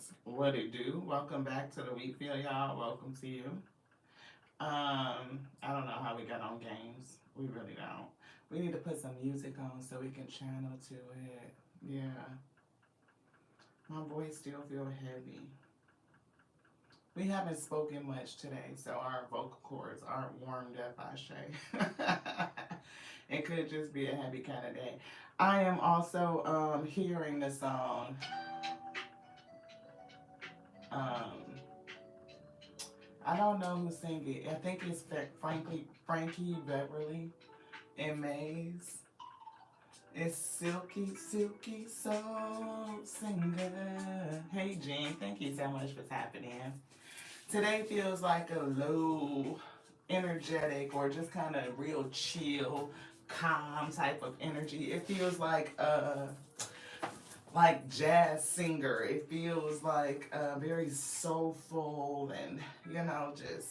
Greetings. What it do? Welcome back to the Wheat Field, y'all. Welcome to you. I don't know how we got on games. We really don't. We need to put some music on so we can channel to it. Yeah. My voice still feel heavy. We haven't spoken much today, so our vocal cords aren't warmed up, I say. It could just be a heavy kind of day. I am also hearing the song um, I don't know who sang it. I think it's Frankie Beverly and Maze. It's Silky, Silky Soul Singer. Hey, Jean, thank you so much for tapping in. Today feels like a low, energetic, or just kind of real chill, calm type of energy. It feels like jazz singer. It feels like very soulful and just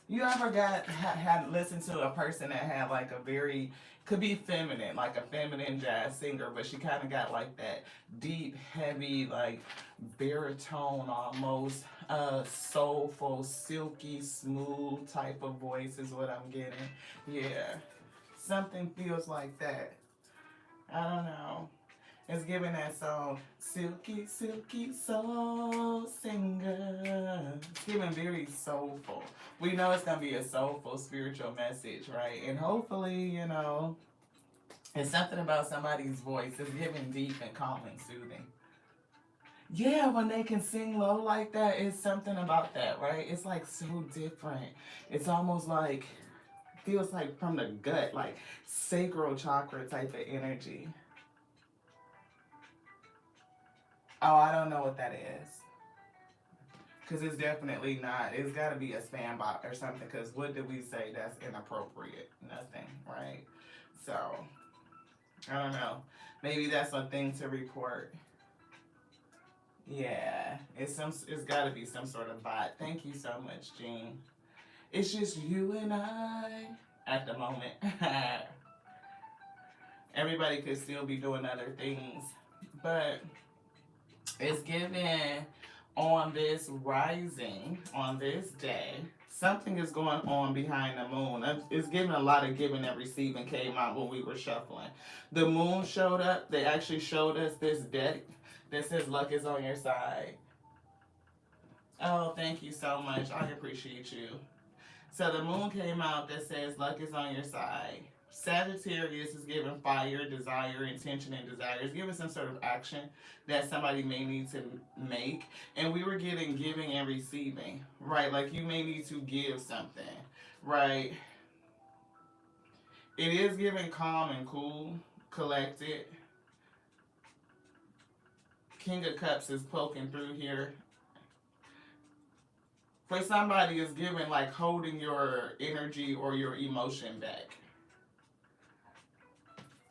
you ever had listened to a person that had like a very could be feminine, like a feminine jazz singer, but she kind of got like that deep, heavy, like baritone almost, soulful, silky, smooth type of voice is what I'm getting. Yeah, something feels like that. I don't know. It's giving that song, Silky, Silky Soul Singer. It's giving very soulful. We know it's going to be a soulful spiritual message, right? And hopefully, it's something about somebody's voice. It's giving deep and calm and soothing. Yeah, when they can sing low like that, it's something about that, right? It's like so different. It's almost like, feels like from the gut, like sacral chakra type of energy. Oh, I don't know what that is. Because it's definitely not. It's got to be a spam bot or something. Because what did we say that's inappropriate? Nothing, right? So, I don't know. Maybe that's a thing to report. Yeah, it's got to be some sort of bot. Thank you so much, Jean. It's just you and I at the moment. Everybody could still be doing other things, but it's given on this rising, on this day, something is going on behind the moon. It's giving a lot of giving and receiving came out when we were shuffling. The moon showed up. They actually showed us this deck that says luck is on your side. Oh, thank you so much. I appreciate you. So the moon came out that says luck is on your side. Sagittarius is giving fire, desire, intention, and desire. It's giving some sort of action that somebody may need to make. And we were getting giving and receiving, right? Like you may need to give something, right? It is giving calm and cool, collected. King of Cups is poking through here. For somebody, is giving like holding your energy or your emotion back.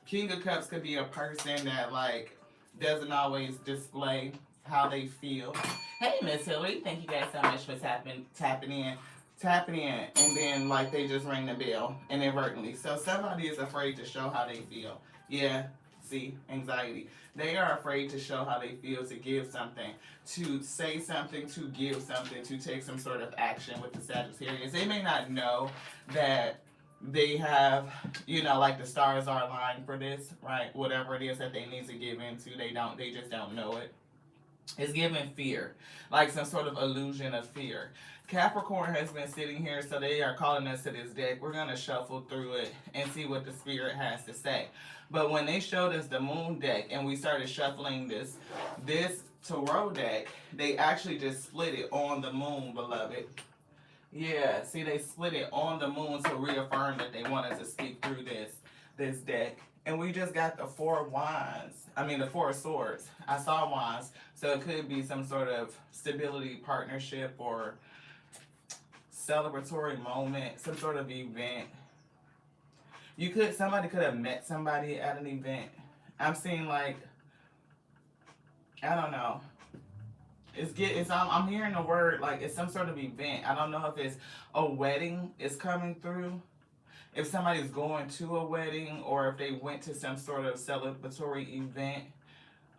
King of Cups could be a person that like doesn't always display how they feel. Hey, Miss Hillary, thank you guys so much for tapping in, and then like they just ring the bell inadvertently. So somebody is afraid to show how they feel. Yeah, see, anxiety. They are afraid to show how they feel, to give something, to say something, to give something, to take some sort of action with the Sagittarius. They may not know that they have, like the stars are aligned for this, right? Whatever it is that they need to give into, they just don't know it. It's giving fear, like some sort of illusion of fear. Capricorn has been sitting here, so they are calling us to this deck. We're going to shuffle through it and see what the spirit has to say. But when they showed us the moon deck and we started shuffling this tarot deck, they actually just split it on the moon, beloved. Yeah, see, they split it on the moon to reaffirm that they wanted to speak through this deck. And we just got the Four of Wands. I mean, the Four of Swords. I saw Wands, so it could be some sort of stability, partnership, or celebratory moment, some sort of event. Somebody could have met somebody at an event. I'm seeing like, I don't know. I'm hearing the word like it's some sort of event. I don't know if it's a wedding is coming through, if somebody's going to a wedding, or if they went to some sort of celebratory event.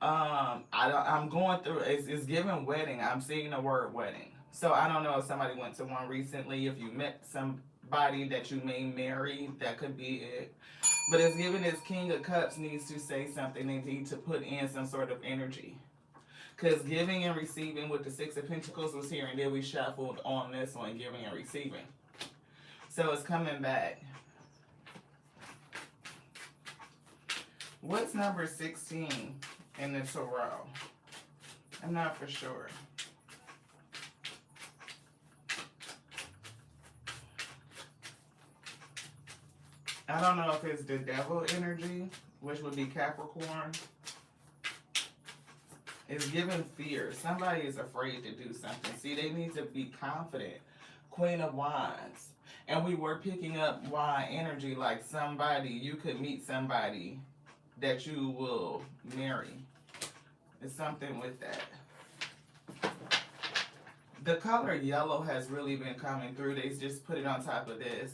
I'm going through. It's giving wedding. I'm seeing the word wedding. So I don't know if somebody went to one recently. If you met somebody that you may marry, that could be it. But it's giving this King of Cups needs to say something. They need to put in some sort of energy. Because giving and receiving with the Six of Pentacles was here, and then we shuffled on this one, giving and receiving. So it's coming back. What's number 16 in the tarot? I'm not for sure. I don't know if it's the devil energy, which would be Capricorn. It's giving fear. Somebody is afraid to do something. See, they need to be confident. Queen of Wands. And we were picking up wine energy, like somebody, you could meet somebody that you will marry. It's something with that. The color yellow has really been coming through. They just put it on top of this.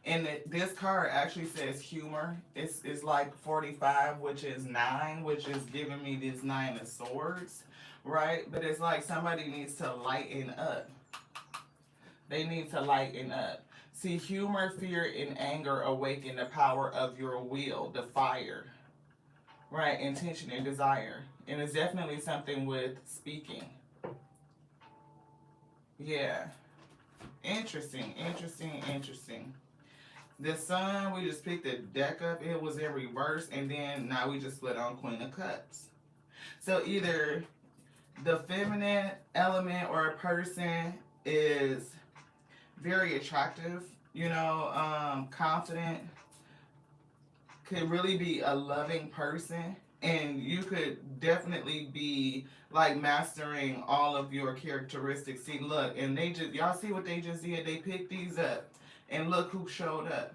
And this card actually says humor. It's like 45, which is 9, which is giving me this 9 of swords, right? But it's like somebody needs to lighten up. They need to lighten up. See, humor, fear, and anger awaken the power of your will, the fire, right? Intention and desire. And it's definitely something with speaking. Yeah. Interesting, interesting, interesting. The Sun, we just picked the deck up. It was in reverse, and then now we just split on Queen of Cups. So either the feminine element or a person is very attractive, you know, confident, could really be a loving person, and you could definitely be like mastering all of your characteristics. See, look, and they just, y'all see what they just did? They picked these up. And look who showed up.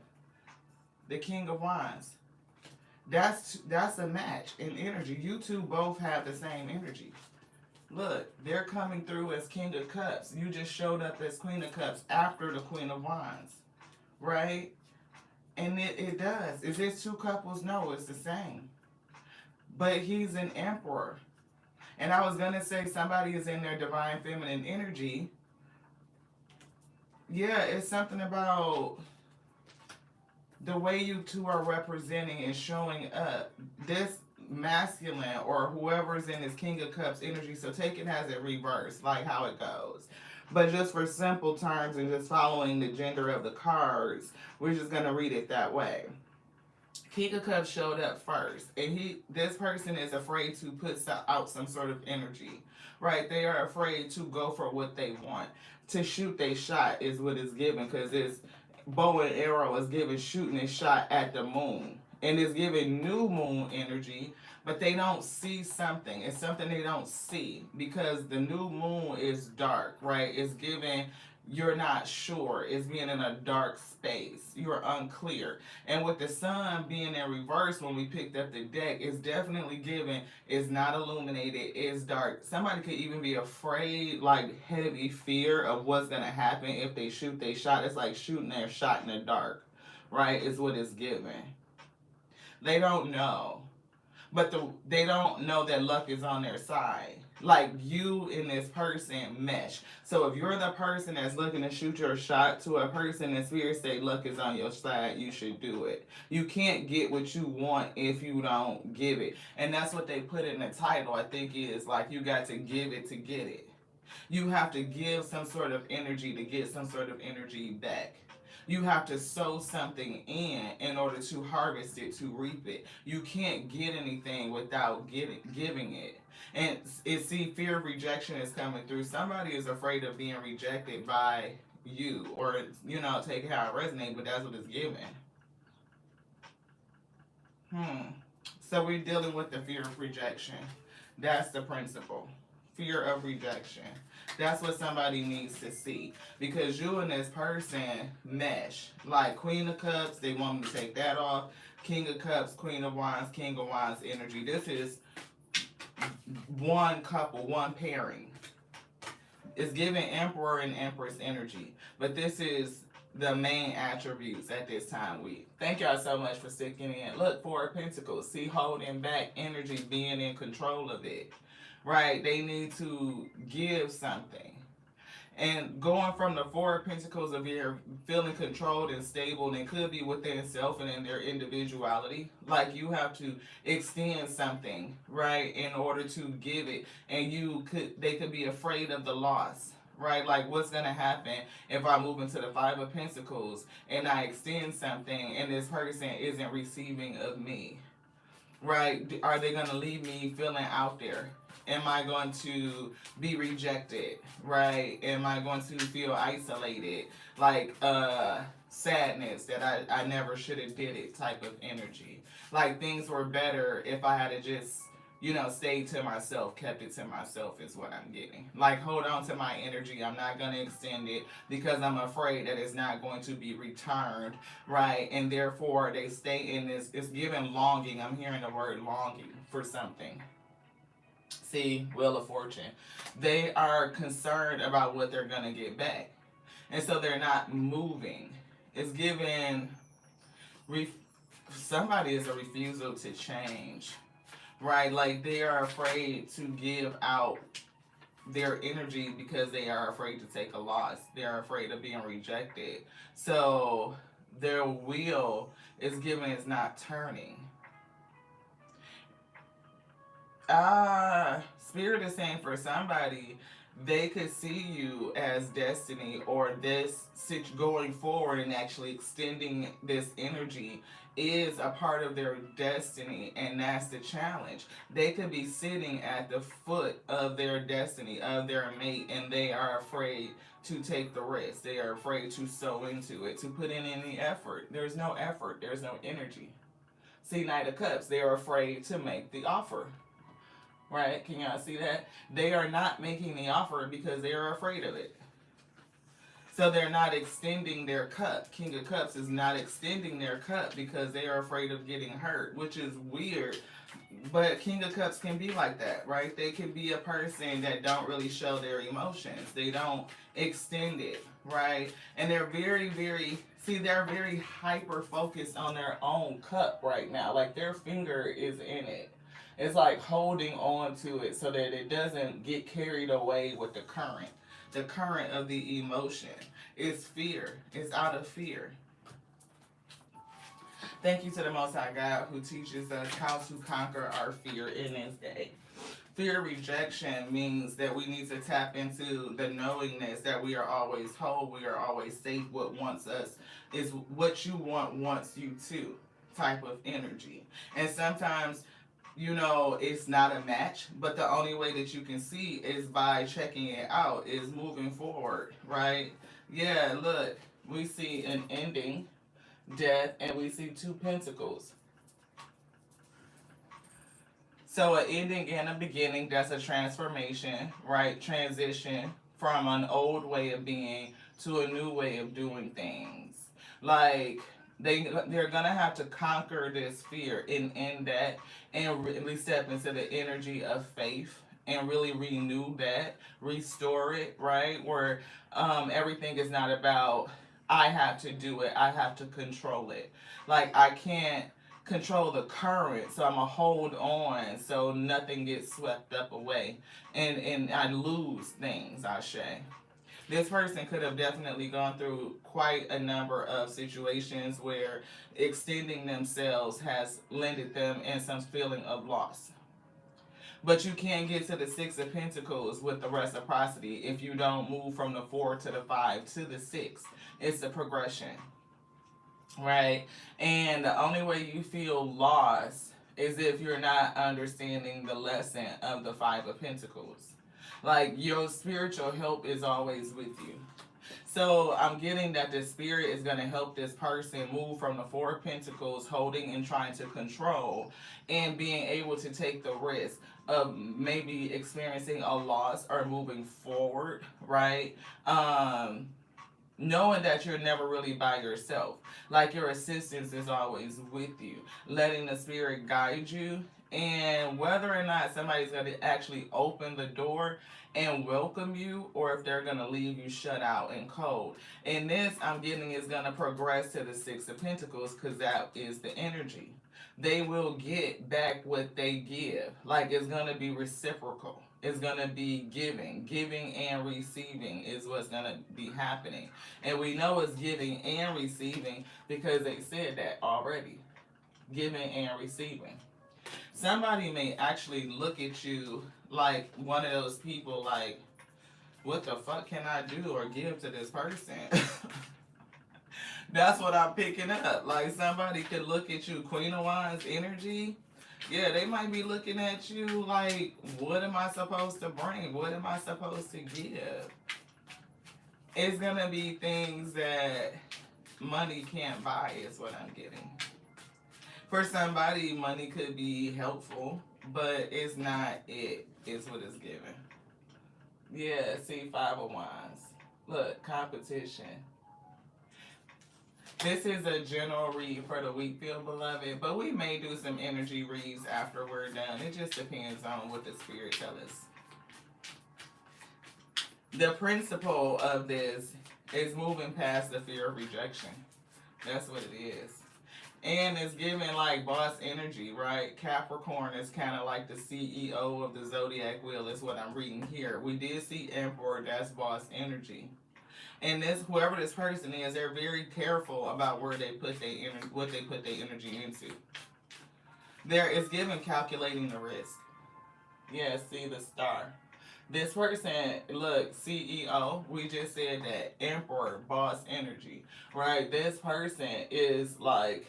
The King of Wands. That's a match in energy. You two both have the same energy. Look, they're coming through as King of Cups. You just showed up as Queen of Cups after the Queen of Wands. Right? And it does. Is this two couples? No, it's the same. But he's an emperor. And I was going to say somebody is in their divine feminine energy. Yeah, it's something about the way you two are representing and showing up. This masculine or whoever's in this King of Cups energy, so take it as a reverse, like how it goes. But just for simple terms and just following the gender of the cards, we're just going to read it that way. King of Cups showed up first, and this person is afraid to put out some sort of energy, right? They are afraid to go for what they want. To shoot they shot is what it's given, because it's bow and arrow is giving shooting a shot at the moon, and it's giving new moon energy, but they don't see something. It's something they don't see because the new moon is dark, right? It's giving you're not sure. It's being in a dark space. You're unclear. And with the Sun being in reverse when we picked up the deck, it's definitely giving it's not illuminated, it's dark. Somebody could even be afraid, like heavy fear of what's going to happen if they shoot they shot. It's like shooting their shot in the dark, right? Is what it's giving. They don't know. But they don't know that luck is on their side. Like you and this person mesh. So if you're the person that's looking to shoot your shot to a person and spirit say luck is on your side, you should do it. You can't get what you want if you don't give it. And that's what they put in the title, I think, is like you got to give it to get it. You have to give some sort of energy to get some sort of energy back. You have to sow something in order to harvest it, to reap it. You can't get anything without giving it. And see, fear of rejection is coming through. Somebody is afraid of being rejected by you, or, you know, take it how it resonates, but that's what it's giving. So we're dealing with the fear of rejection. That's the principle. Fear of rejection. That's what somebody needs to see. Because you and this person mesh. Like Queen of Cups, they want me to take that off. King of Cups, Queen of Wands, King of Wands energy. This is one couple, one pairing. It's giving Emperor and Empress energy. But this is the main attributes at this time week. Thank y'all so much for sticking in. Look, Four of Pentacles. See, holding back energy, being in control of it. Right? They need to give something. And going from the Four of Pentacles of here, feeling controlled and stable, and it could be within self and in their individuality. Like you have to extend something, right, in order to give it. And they could be afraid of the loss. Right, like what's gonna happen if I move into the Five of Pentacles and I extend something and this person isn't receiving of me? Right? Are they going to leave me feeling out there? Am I going to be rejected? Right? Am I going to feel isolated? Like sadness that I never should have did it type of energy. Like things were better if I had to just, stayed to myself, kept it to myself is what I'm getting. Like hold on to my energy. I'm not going to extend it because I'm afraid that it's not going to be returned, right? And therefore they stay in this. It's given longing. I'm hearing the word longing for something. See, Wheel of Fortune. They are concerned about what they're going to get back. And so they're not moving. It's given, somebody is a refusal to change. Right, like they are afraid to give out their energy because they are afraid to take a loss. They are afraid of being rejected. So their wheel is given is not turning. Spirit is saying for somebody, they could see you as destiny or this going forward and actually extending this energy is a part of their destiny, and that's the challenge. They could be sitting at the foot of their destiny, of their mate, and they are afraid to take the risk. They are afraid to sow into it, to put in any effort. There's no effort. There's no energy. See, Knight of Cups, they are afraid to make the offer. Right? Can y'all see that? They are not making the offer because they are afraid of it. So they're not extending their cup. King of Cups is not extending their cup because they are afraid of getting hurt, which is weird. But King of Cups can be like that, right? They can be a person that don't really show their emotions. They don't extend it, right? And they're very, they're very hyper focused on their own cup right now. Like their finger is in it. It's like holding on to it so that it doesn't get carried away with the current. The current of the emotion is fear. It's out of fear. Thank you to the Most High God who teaches us how to conquer our fear in this day. Fear rejection means that we need to tap into the knowingness that we are always whole, we are always safe. What wants us is what you want wants you to type of energy. And sometimes it's not a match, but the only way that you can see is by checking it out, is moving forward, right? Yeah, look, we see an ending, death, and we see two pentacles. So an ending and a beginning, that's a transformation, right? Transition from an old way of being to a new way of doing things. Like, they're gonna have to conquer this fear and end that and really step into the energy of faith and really renew that, restore it, right? Where everything is not about I have to do it, I have to control it. Like I can't control the current, so I'm gonna hold on so nothing gets swept up away and I lose things, I say. This person could have definitely gone through quite a number of situations where extending themselves has lended them in some feeling of loss. But you can't get to the Six of Pentacles with the reciprocity if you don't move from the 4 to the 5 to the 6. It's the progression, right? And the only way you feel lost is if you're not understanding the lesson of the 5 of Pentacles. Like your spiritual help is always with you. So I'm getting that the spirit is going to help this person move from the 4 of Pentacles, holding and trying to control, and being able to take the risk of maybe experiencing a loss or moving forward, right? Knowing that you're never really by yourself. Like your assistance is always with you. Letting the spirit guide you And whether or not somebody's going to actually open the door and welcome you, or if they're going to leave you shut out and cold. And this, I'm getting, is going to progress to the Six of Pentacles, because that is the energy. They will get back what they give. Like, it's going to be reciprocal. It's going to be giving. Giving and receiving is what's going to be happening. And we know it's giving and receiving because they said that already. Giving and receiving. Somebody may actually look at you like one of those people like, what the fuck can I do or give to this person? That's what I'm picking up. Like, somebody could look at you, Queen of Wands energy. Yeah, they might be looking at you like, what am I supposed to bring? What am I supposed to give? It's going to be things that money can't buy is what I'm getting. For somebody, money could be helpful, but it's not it. It's what it's given. Yeah, see, Five of Wands. Look, competition. This is a general read for the week, feel beloved, but we may do some energy reads after we're done. It just depends on what the spirit tells us. The principle of this is moving past the fear of rejection. That's what it is. And it's giving like boss energy, right? Capricorn is kind of like the CEO of the zodiac wheel, is what I'm reading here. We did see Emperor, that's boss energy. And this, whoever this person is, they're very careful about where they put their what they put their energy into. There is given calculating the risk. Yeah, see the star. This person, look, CEO, we just said that. Emperor, boss energy, right? This person is like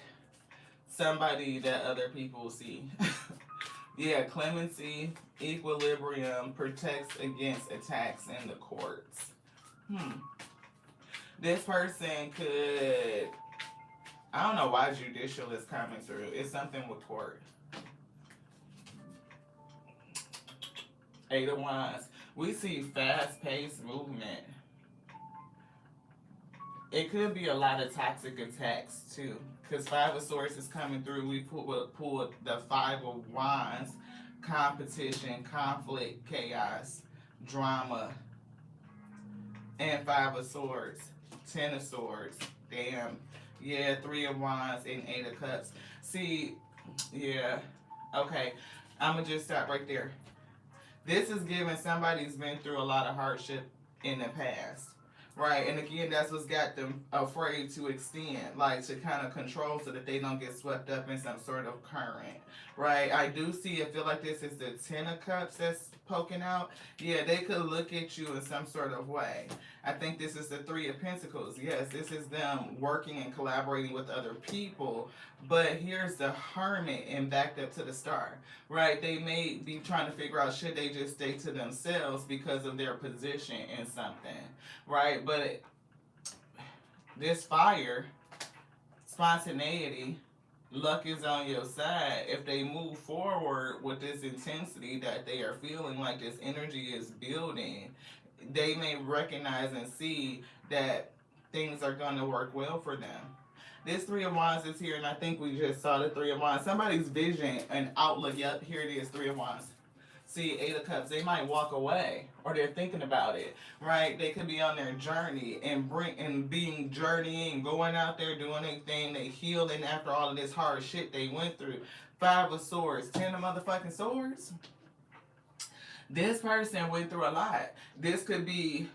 somebody that other people see. Yeah, clemency, equilibrium, protects against attacks in the courts. This person could, I don't know why judicial is coming through. It's something with court. Eight of Wands. We see fast-paced movement. It could be a lot of toxic attacks too, because Five of Swords is coming through. We pulled the Five of Wands, competition, conflict, chaos, drama, and Five of Swords, Ten of Swords. Damn. Yeah, Three of Wands and Eight of Cups. See, yeah. Okay, I'm going to just stop right there. This is giving somebody's been through a lot of hardship in the past. Right, and again, that's what's got them afraid to extend, like to kind of control so that they don't get swept up in some sort of current. Right, I do see, I feel like this is the Ten of Cups that's poking out. Yeah, they could look at you in some sort of way. I think this is the Three of Pentacles. Yes, this is them working and collaborating with other people. But here's the Hermit and backed up to the Star. Right, they may be trying to figure out should they just stay to themselves because of their position in something. Right, but this fire, spontaneity, luck is on your side. If they move forward with this intensity that they are feeling, like this energy is building, they may recognize and see that things are going to work well for them. This Three of Wands is here, and I think we just saw the Three of Wands. Somebody's vision and outlook, yep, here it is, Three of Wands. See, Eight of Cups, they might walk away, or they're thinking about it, right? They could be on their journey and being journeying, going out there, doing their thing, they healing after all of this hard shit they went through. Five of Swords, 10 of motherfucking swords. This person went through a lot. This could be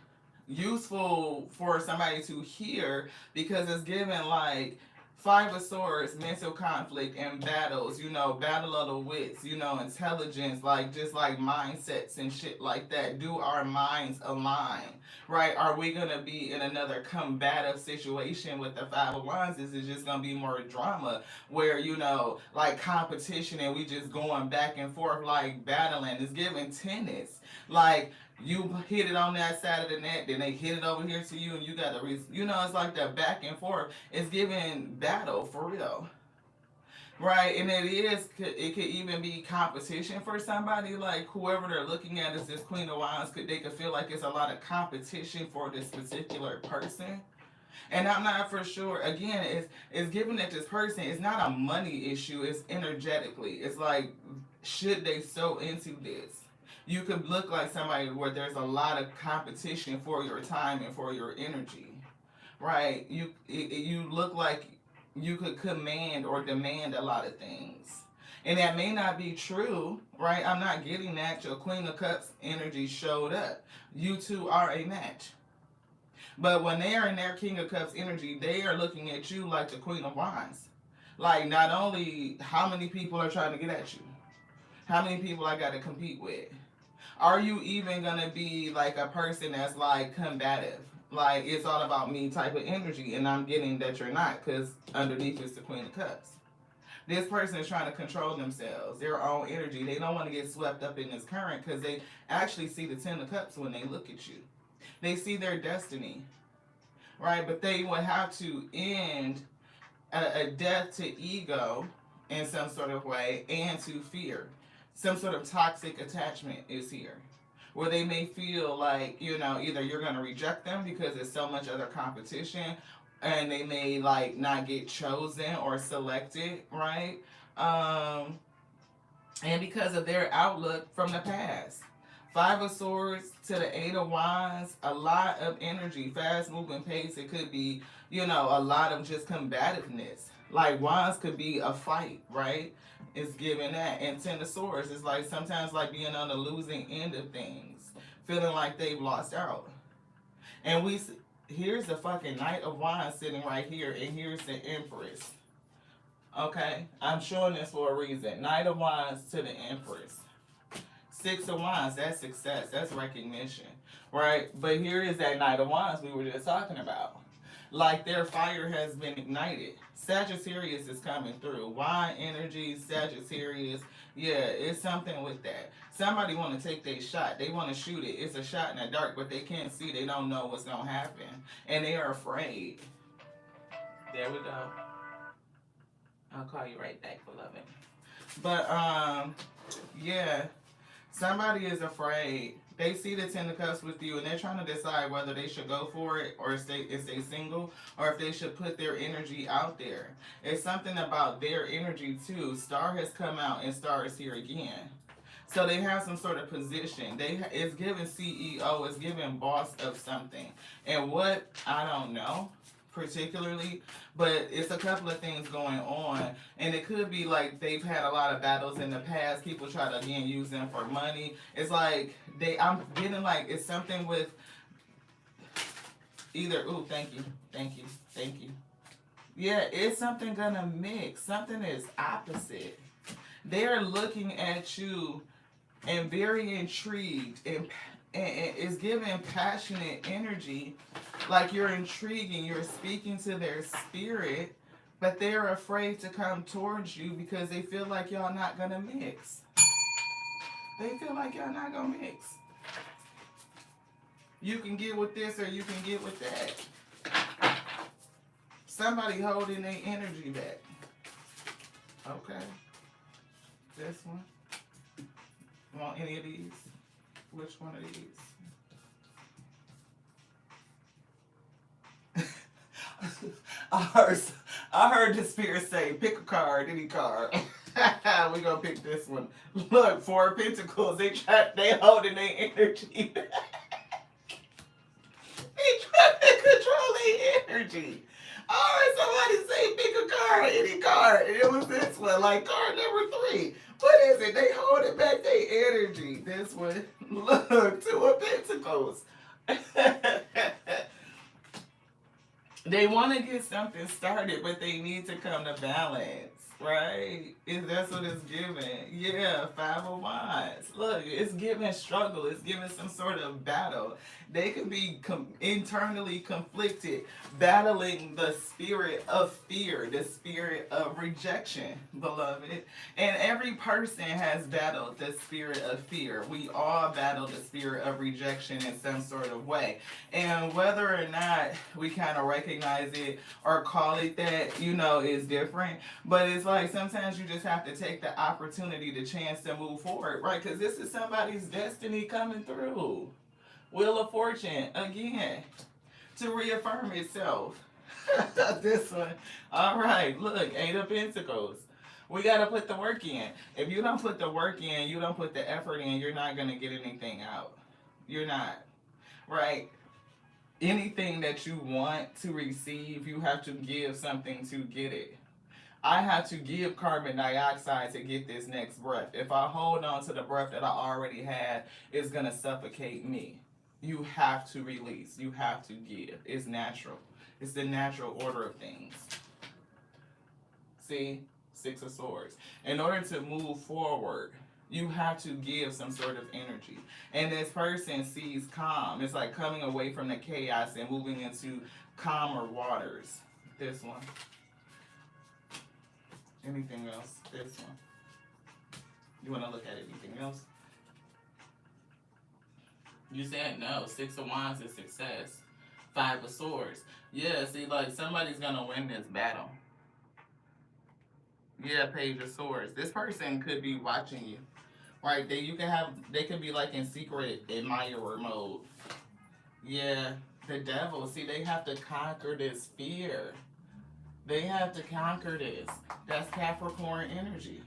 useful for somebody to hear because it's given like Five of Swords, mental conflict and battles, you know, battle of the wits, you know, intelligence, like just like mindsets and shit like that. Do our minds align, right? Are we going to be in another combative situation with the Five of Wands? Is it just going to be more drama where, you know, like competition and we just going back and forth like battling? It's giving tennis. Like, you hit it on that side of the net, then they hit it over here to you, and you got to, you know, it's like that back and forth. It's giving battle for real, right? And it could even be competition for somebody. Like whoever they're looking at is this Queen of Wands. They could feel like it's a lot of competition for this particular person. And I'm not for sure. Again, it's given that this person is not a money issue. It's energetically. It's like, should they so into this? You could look like somebody where there's a lot of competition for your time and for your energy, right? You look like you could command or demand a lot of things. And that may not be true, right? I'm not getting that. Your Queen of Cups energy showed up. You two are a match. But when they are in their King of Cups energy, they are looking at you like the Queen of Wands. Like, not only how many people are trying to get at you, how many people I got to compete with. Are you even going to be like a person that's like combative? Like, it's all about me type of energy, and I'm getting that you're not, because underneath is the Queen of Cups. This person is trying to control themselves, their own energy. They don't want to get swept up in this current because they actually see the Ten of Cups when they look at you. They see their destiny, right? But they would have to end a death to ego in some sort of way and to fear. Some sort of toxic attachment is here where they may feel like, either you're going to reject them because there's so much other competition, and they may like not get chosen or selected, right? And because of their outlook from the past. Five of Swords to the Eight of Wands, a lot of energy, fast moving pace. It could be, a lot of just combativeness. Like Wands could be a fight, right? It's giving that. And Ten of Swords is like sometimes like being on the losing end of things, feeling like they've lost out. And here's the fucking Knight of Wands sitting right here, and here's the Empress. Okay? I'm showing this for a reason. Knight of Wands to the Empress. Six of Wands, that's success, that's recognition, right? But here is that Knight of Wands we were just talking about. Like their fire has been ignited. Sagittarius is coming through. Wine energy, Sagittarius. Yeah, it's something with that. Somebody want to take their shot. They want to shoot it. It's a shot in the dark, but they can't see. They don't know what's going to happen. And they are afraid. There we go. I'll call you right back, beloved. But, yeah. Somebody is afraid. They see the Ten of Cups with you, and they're trying to decide whether they should go for it or stay single, or if they should put their energy out there. It's something about their energy, too. Star has come out, and Star is here again. So they have some sort of position. It's given CEO, it's given boss of something. And what, I don't know particularly, but it's a couple of things going on, and it could be like they've had a lot of battles in the past. People try to again use them for money. It's like I'm getting like it's something with either thank you. Yeah, it's something gonna mix. Something is opposite. They're looking at you and very intrigued and it's giving passionate energy, like you're intriguing, you're speaking to their spirit, but they're afraid to come towards you because they feel like y'all not gonna mix. They feel like y'all not gonna mix. You can get with this or you can get with that. Somebody holding their energy back. Okay. This one. Want any of these? Which one of these? I heard the spirit say, pick a card, any card. We're gonna pick this one. Look, Four of Pentacles, they holding their energy back. They trying to control their energy. Alright, somebody say pick a card, any card. And it was this one, like card number 3. What is it? They holding back their energy. This one. Look, Two of Pentacles. They want to get something started, but they need to come to balance, right? That's what it's giving. Yeah, Five of Wands. Look, it's giving struggle. It's giving some sort of battle. They can be internally conflicted, battling the spirit of fear, the spirit of rejection, beloved. And every person has battled the spirit of fear. We all battle the spirit of rejection in some sort of way. And whether or not we kind of recognize it or call it that, is different. But it's like sometimes you just have to take the opportunity, the chance to move forward, right? Because this is somebody's destiny coming through. Wheel of Fortune, again, to reaffirm itself. This one. All right, look, 8 of Pentacles. We got to put the work in. If you don't put the work in, you don't put the effort in, you're not going to get anything out. You're not. Right? Anything that you want to receive, you have to give something to get it. I have to give carbon dioxide to get this next breath. If I hold on to the breath that I already had, it's going to suffocate me. You have to release. You have to give. It's natural. It's the natural order of things. See? 6 of Swords. In order to move forward, you have to give some sort of energy. And this person sees calm. It's like coming away from the chaos and moving into calmer waters. This one. Anything else? This one. You want to look at anything else? You said no. 6 of Wands is success. 5 of Swords. Yeah, see, like somebody's going to win this battle. Yeah, Page of Swords. This person could be watching you. Right? They could be like in secret admirer mode. Yeah, the devil. See, they have to conquer this fear. They have to conquer this. That's Capricorn energy.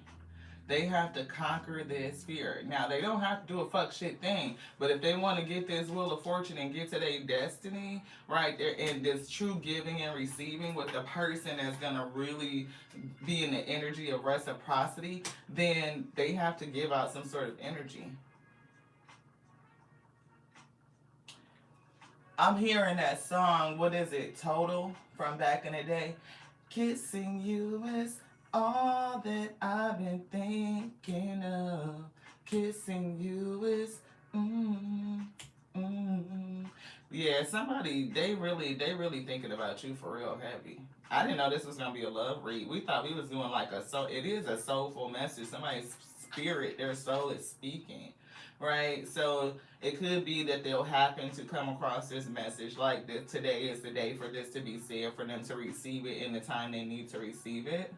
They have to conquer this fear. Now, they don't have to do a fuck shit thing, but if they want to get this Wheel of Fortune and get to their destiny, right, they're in this true giving and receiving with the person that's going to really be in the energy of reciprocity, then they have to give out some sort of energy. I'm hearing that song, what is it, Total, from back in the day? Kissing you is all that I've been thinking of. Kissing you is Yeah, somebody, they really thinking about you for real heavy. I didn't know this was gonna be a love read. We thought we was doing like it is a soulful message. Somebody's spirit, their soul is speaking. Right? So it could be that they'll happen to come across this message like this. Today is the day for this to be said, for them to receive it in the time they need to receive it.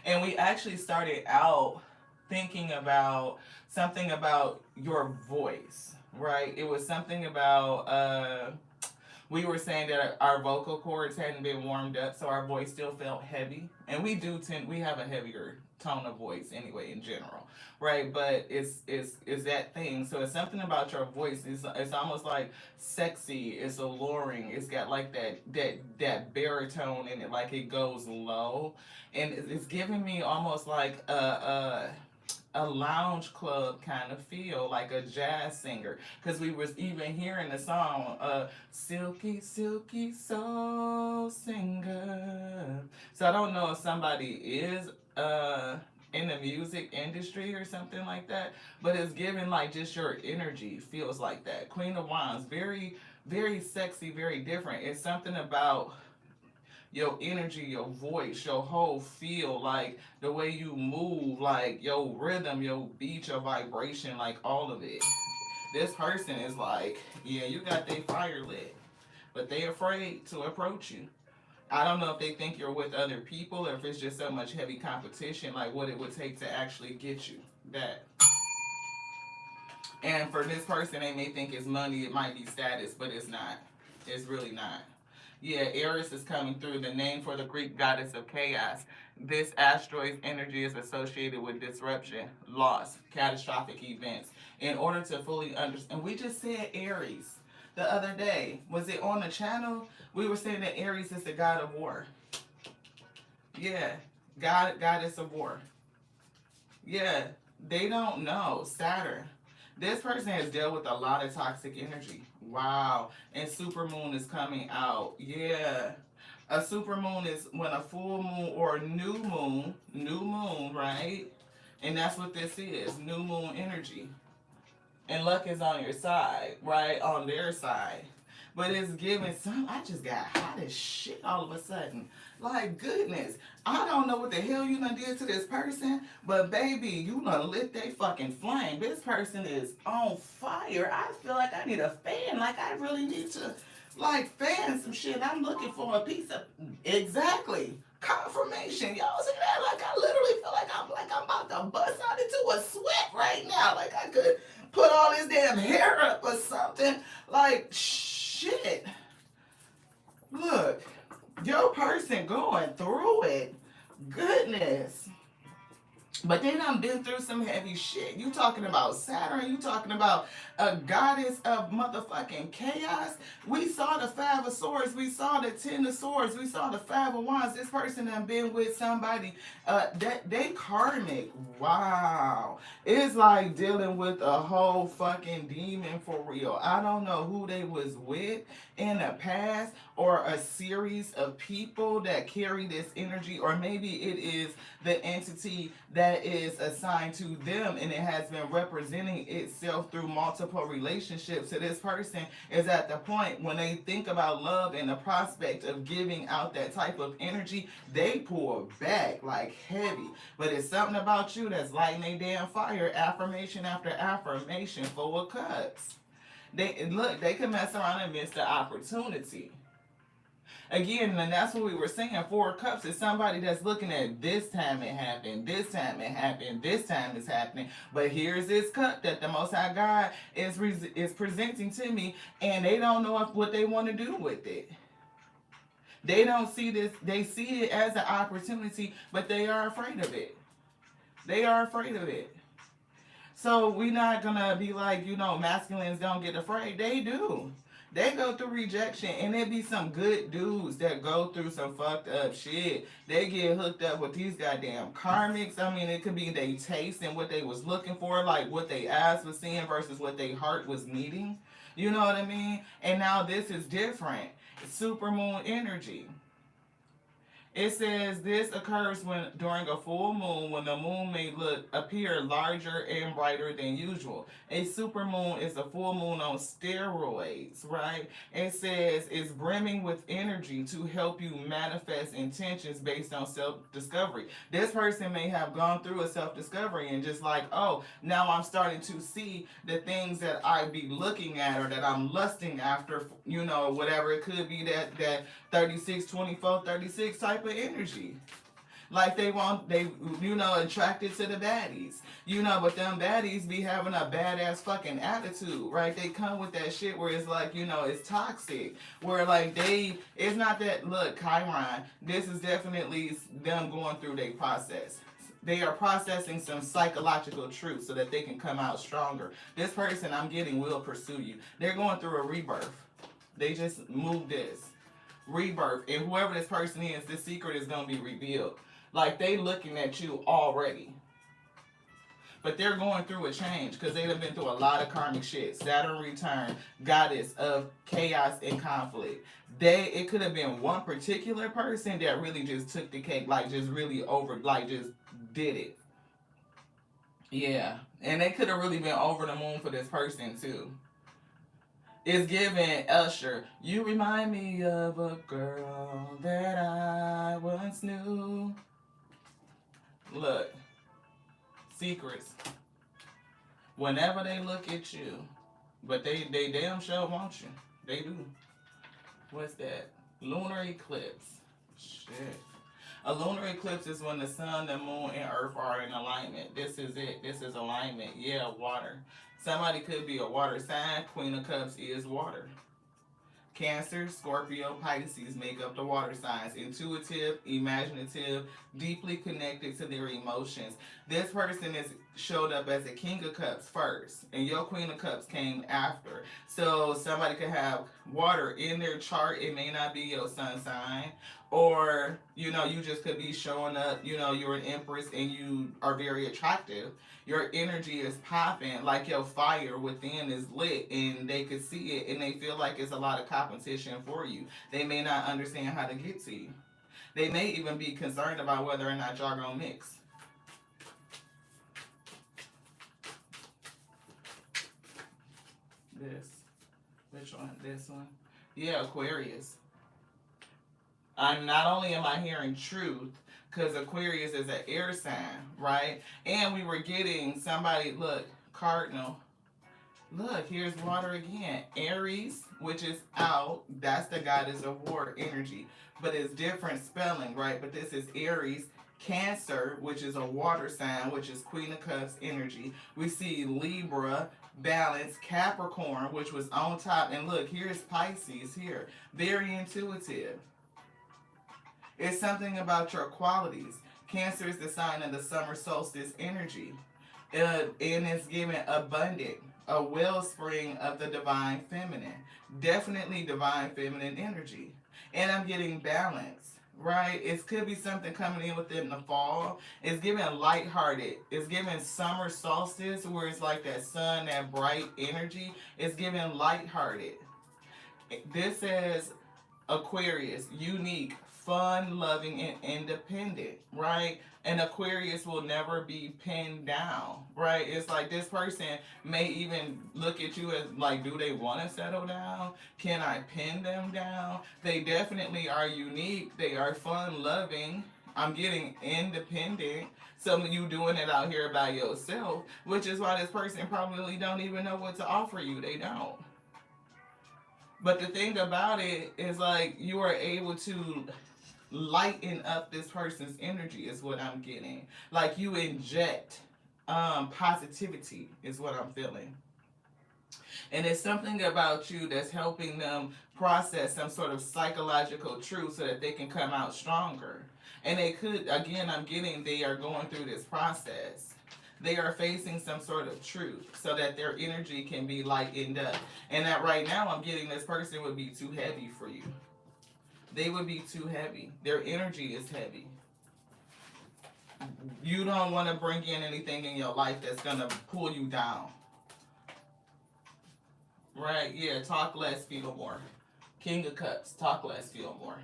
And we actually started out thinking about something about your voice, right? It was something about, we were saying that our vocal cords hadn't been warmed up, so our voice still felt heavy. And we have a heavier tone of voice anyway in general, right? But it's that thing. So it's something about your voice. It's almost like sexy. It's alluring. It's got like that baritone in it, like it goes low, and it's giving me almost like a lounge club kind of feel, like a jazz singer, because we was even hearing the song Silky Silky Soul Singer. So I don't know if somebody is in the music industry or something like that, but it's giving like just your energy feels like that. Queen of Wands, very very sexy, very different. It's something about your energy, your voice, your whole feel, like the way you move, like your rhythm, your beat, your vibration, like all of it. This person is like, yeah, you got their fire lit, but they afraid to approach you. I don't know if they think you're with other people or if it's just so much heavy competition, like what it would take to actually get you that. And for this person, they may think it's money, it might be status, but it's not. It's really not. Yeah, Eris is coming through, the name for the Greek goddess of chaos. This asteroid's energy is associated with disruption, loss, catastrophic events. In order to fully understand, we just said Aries the other day. Was it on the channel? We were saying that Aries is the god of war. Yeah, goddess of war. Yeah, they don't know. Saturn. This person has dealt with a lot of toxic energy. Wow. And supermoon is coming out. Yeah. A supermoon is when a full moon or new moon, right? And that's what this is, new moon energy. And luck is on your side, right? On their side. But it's giving some, I just got hot as shit all of a sudden. Like, goodness. I don't know what the hell you done did to this person, but baby, you done lit they fucking flame. This person is on fire. I feel like I need a fan. Like, I really need to, like, fan some shit. I'm looking for a piece of, exactly. Confirmation. Y'all see that? Like, I literally feel like I'm about to bust out into a sweat right now. Like, I could put all this damn hair up or something. Like, shit. Look. Your person going through it. Goodness. But they done been through some heavy shit. You talking about Saturn? You talking about a goddess of motherfucking chaos? We saw the Five of Swords. We saw the Ten of Swords. We saw the Five of Wands. This person done been with somebody. That they karmic. Wow. It's like dealing with a whole fucking demon for real. I don't know who they was with in the past, or a series of people that carry this energy, or maybe it is the entity that is assigned to them and it has been representing itself through multiple relationships. So this person is at the point when they think about love and the prospect of giving out that type of energy, they pull back like heavy. But it's something about you that's lighting a damn fire, affirmation after affirmation, full of cups. They can mess around and miss the opportunity. Again, and that's what we were saying. Four of Cups is somebody that's looking at this time it happened, this time it happened, this time it's happening. But here's this cup that the Most High God is presenting to me, and they don't know what they want to do with it. They don't see this. They see it as an opportunity, but they are afraid of it. They are afraid of it. So we're not gonna be like, masculines don't get afraid. They do. They go through rejection, and it be some good dudes that go through some fucked up shit. They get hooked up with these goddamn karmics. I mean, it could be they taste and what they was looking for, like what they eyes was seeing versus what they heart was needing. You know what I mean? And now this is different. It's supermoon energy. It says this occurs when during a full moon, when the moon may appear larger and brighter than usual. A supermoon is a full moon on steroids, right? It says it's brimming with energy to help you manifest intentions based on self-discovery. This person may have gone through a self-discovery and just like, oh, now I'm starting to see the things that I be looking at or that I'm lusting after, whatever it could be, that 36, 24, 36 type of energy. Like attracted to the baddies. But them baddies be having a badass fucking attitude, right? They come with that shit where it's like, it's toxic. Where like it's not that, look, Chiron, this is definitely them going through their process. They are processing some psychological truth so that they can come out stronger. This person I'm getting will pursue you. They're going through a rebirth. They just moved this. Rebirth, and whoever this person is, this secret is going to be revealed. Like they looking at you already, but they're going through a change because they've been through a lot of karmic shit. Saturn return, goddess of chaos and conflict. It could have been one particular person that really just took the cake, like just really just did it. Yeah, and they could have really been over the moon for this person too. It's giving Usher. You remind me of a girl that I once knew. Look, secrets. Whenever they look at you, but they damn sure want you. They do. What's that? Lunar eclipse. Shit. A lunar eclipse is when the sun, the moon, and earth are in alignment. This is it. This is alignment. Yeah, water. Somebody could be a water sign. Queen of Cups is water. Cancer, Scorpio, Pisces make up the water signs. Intuitive, imaginative, deeply connected to their emotions. This person is showed up as a King of Cups first, and your Queen of Cups came after. So somebody could have water in their chart. It may not be your sun sign. Or, you just could be showing up, you're an empress and you are very attractive. Your energy is popping, like your fire within is lit, and they could see it, and they feel like it's a lot of competition for you. They may not understand how to get to you. They may even be concerned about whether or not y'all gonna mix. This. Which one? This one? Yeah, Aquarius. Not only am I hearing truth, because Aquarius is an air sign, right? And we were getting somebody, look, Cardinal. Look, here's water again. Aries, which is out, that's the goddess of water energy. But it's different spelling, right? But this is Aries. Cancer, which is a water sign, which is Queen of Cups energy. We see Libra, Balance, Capricorn, which was on top. And look, here's Pisces here. Very intuitive. It's something about your qualities. Cancer is the sign of the summer solstice energy. And it's giving abundant, a wellspring of the divine feminine. Definitely divine feminine energy. And I'm getting balance, right? It could be something coming in within the fall. It's giving lighthearted. It's giving summer solstice where it's like that sun, that bright energy. It's giving lighthearted. This says Aquarius, unique, fun, loving, and independent, right? And Aquarius will never be pinned down, right? It's like this person may even look at you as like, do they want to settle down? Can I pin them down? They definitely are unique. They are fun, loving. I'm getting independent. Some of you doing it out here by yourself, which is why this person probably don't even know what to offer you. They don't. But the thing about it is like you are able to lighten up this person's energy is what I'm getting. Like you inject positivity is what I'm feeling. And it's something about you that's helping them process some sort of psychological truth so that they can come out stronger. And they could, again, I'm getting they are going through this process. They are facing some sort of truth so that their energy can be lightened up. And that right now I'm getting this person would be too heavy for you. They would be too heavy. Their energy is heavy. You don't want to bring in anything in your life that's going to pull you down. Right? Yeah, talk less, feel more. King of Cups, talk less, feel more.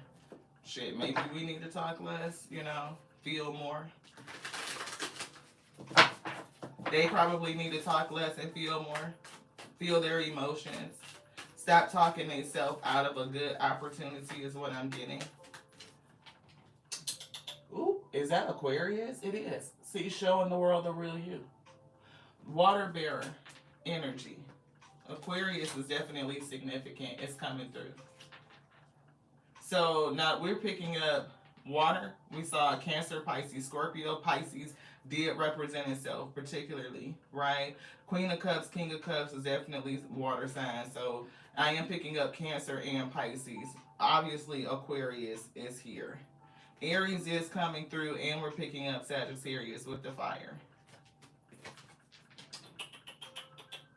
Shit, maybe we need to talk less, feel more. They probably need to talk less and feel more. Feel their emotions. Stop talking themselves out of a good opportunity is what I'm getting. Ooh, is that Aquarius? It is. See, showing the world the real you. Water bearer energy. Aquarius is definitely significant. It's coming through. So now we're picking up water. We saw Cancer, Pisces, Scorpio. Pisces did represent itself particularly, right? Queen of Cups, King of Cups is definitely water sign. So I am picking up Cancer and Pisces. Obviously, Aquarius is here. Aries is coming through, and we're picking up Sagittarius with the fire.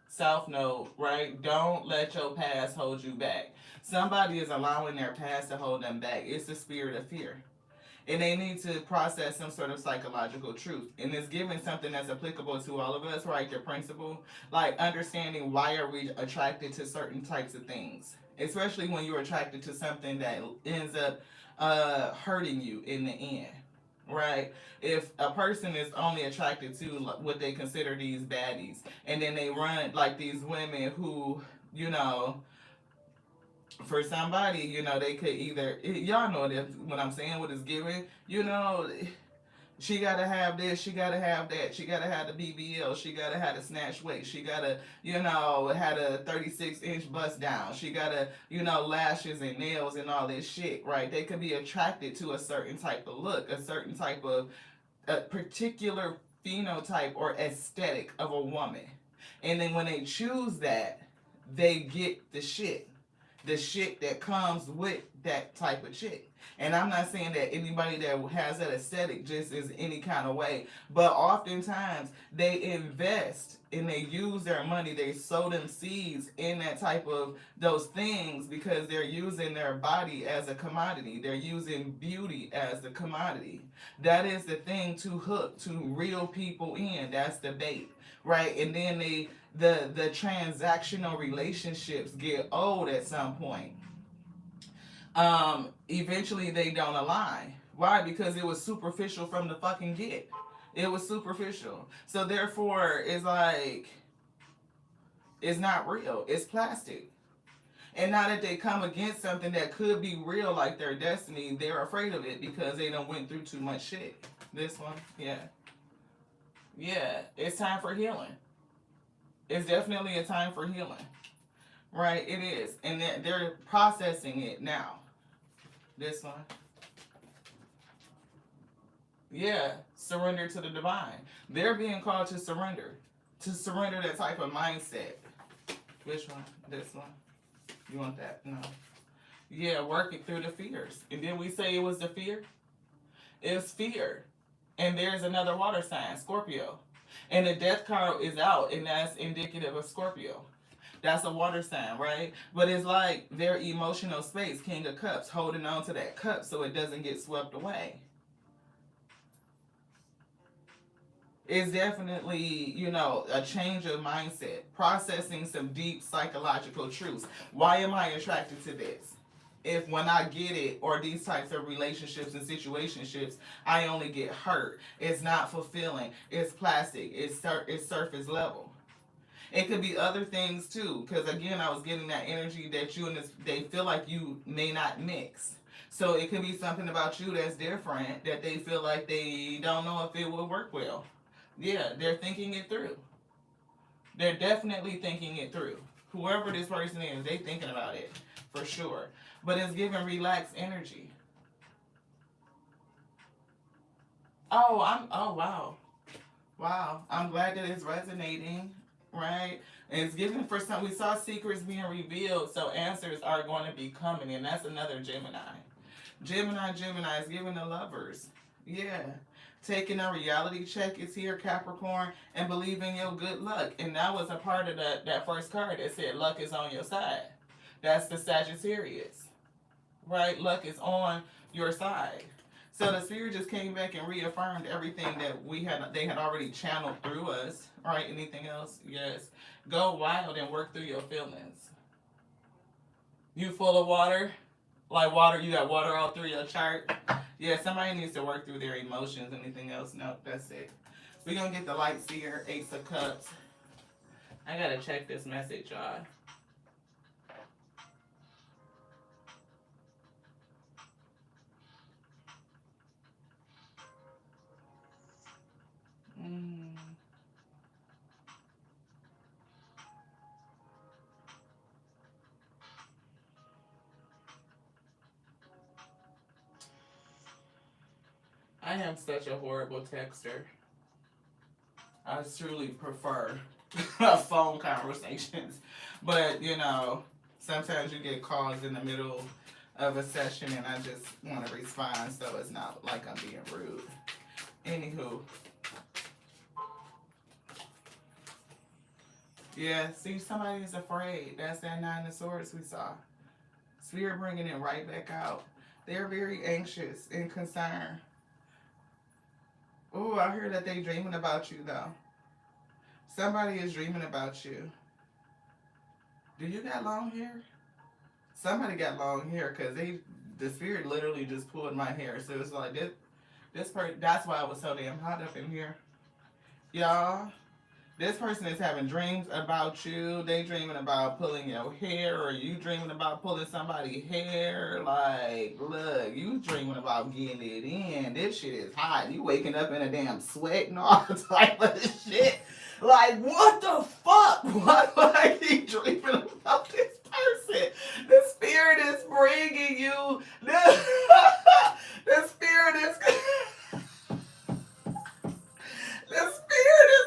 South Node, right? Don't let your past hold you back. Somebody is allowing their past to hold them back. It's the spirit of fear. And they need to process some sort of psychological truth. And it's giving something that's applicable to all of us, right? The principle. Like understanding why are we attracted to certain types of things. Especially when you're attracted to something that ends up hurting you in the end. Right? If a person is only attracted to what they consider these baddies, and then they run like these women who, for somebody, they could either, y'all know that what I'm saying, what it's giving, she gotta have this, she gotta have that, she gotta have the BBL, she gotta have the snatch weight, she gotta, had a 36-inch bust down, she gotta, lashes and nails and all this shit, right? They could be attracted to a certain type of look, a certain type of, a particular phenotype or aesthetic of a woman. And then when they choose that, they get the shit that comes with that type of chick. And I'm not saying that anybody that has that aesthetic just is any kind of way, but oftentimes they invest and they use their money, they sow them seeds in that type of those things because they're using their body as a commodity. They're using beauty as the commodity. That is the thing to hook to real people in. That's the bait, right? And then the transactional relationships get old at some point. Eventually they don't align. Why? Because it was superficial from the fucking get. It was superficial. So therefore, it's like, it's not real. It's plastic. And now that they come against something that could be real, like their destiny, they're afraid of it because they done went through too much shit. This one, yeah. Yeah, it's time for healing. It's definitely a time for healing. Right, it is. And they're processing it now. This one. Yeah, surrender to the divine. They're being called to surrender that type of mindset. Which one? This one. You want that? No. Yeah, working through the fears. And then we say it was the fear. It's fear. And there's another water sign, Scorpio. And the death card is out, and that's indicative of Scorpio. That's a water sign, right? But it's like their emotional space, King of Cups, holding on to that cup so it doesn't get swept away. It's definitely, a change of mindset, processing some deep psychological truths. Why am I attracted to this? If when I get it, or these types of relationships and situationships, I only get hurt. It's not fulfilling. It's plastic. It's surface level. It could be other things too, because again, I was getting that energy that you and this, they feel like you may not mix. So it could be something about you that's different that they feel like they don't know if it will work well. Yeah, they're thinking it through. They're definitely thinking it through. Whoever this person is, they thinking about it for sure. But it's giving relaxed energy. Oh wow. Wow. I'm glad that it's resonating, right? And it's giving for some, we saw secrets being revealed, so answers are going to be coming, and that's another Gemini. Gemini is giving the lovers. Yeah. Taking a reality check is here, Capricorn, and believing your good luck. And that was a part of that first card that said luck is on your side. That's the Sagittarius, right? Luck is on your side. So the spirit just came back and reaffirmed everything that they had already channeled through us, right? Anything else? Yes. Go wild and work through your feelings. You full of water? Like water, you got water all through your chart. Yeah, somebody needs to work through their emotions. Anything else? No, that's it. We're going to get the light seer, Ace of Cups. I got to check this message, y'all. Mm. I am such a horrible texter. I truly prefer phone conversations. But, sometimes you get calls in the middle of a session and I just want to respond so it's not like I'm being rude. Anywho. Yeah, see, somebody is afraid. That's that Nine of Swords we saw. Spirit bringing it right back out. They're very anxious and concerned. Oh, I hear that they dreaming about you, though. Somebody is dreaming about you. Do you got long hair? Somebody got long hair because the spirit literally just pulled my hair. So it's like this person. That's why it was so damn hot up in here, y'all. This person is having dreams about you. They dreaming about pulling your hair, or you dreaming about pulling somebody's hair. Like, look, you dreaming about getting it in. This shit is hot. You waking up in a damn sweat and all type of shit. Like, what the fuck? What are you dreaming about this person? The spirit is bringing you. The spirit is. The spirit is.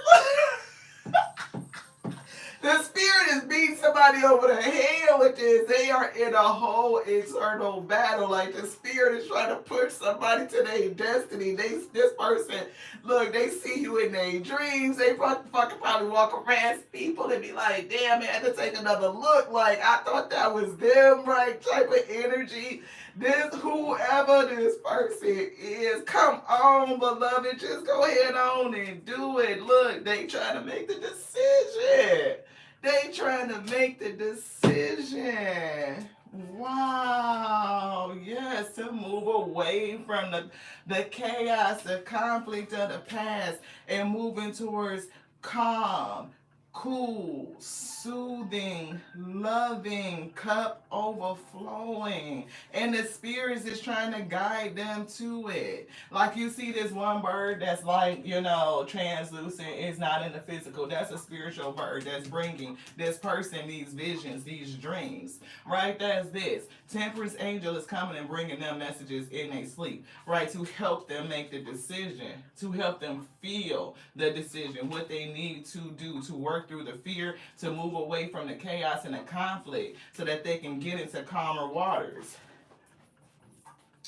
The spirit is beating somebody over the head with this. They are in a whole eternal battle. Like the spirit is trying to push somebody to their destiny. This person, look, they see you in their dreams. They fucking probably walk around people and be like, damn, man, I had to take another look. Like, I thought that was them, right? Type of energy. This, whoever this person is, come on, beloved. Just go ahead on and do it. Look, they trying to make the decision. They trying to make the decision. Wow. Yes, to move away from the chaos, the conflict of the past, and moving towards calm, cool, soothing, loving, cup overflowing. And the spirits is trying to guide them to it. Like you see this one bird that's like, translucent, is not in the physical. That's a spiritual bird that's bringing this person these visions, these dreams. Right? That's this. Temperance angel is coming and bringing them messages in their sleep. Right? To help them make the decision. To help them feel the decision. What they need to do to work work through the fear, to move away from the chaos and the conflict so that they can get into calmer waters.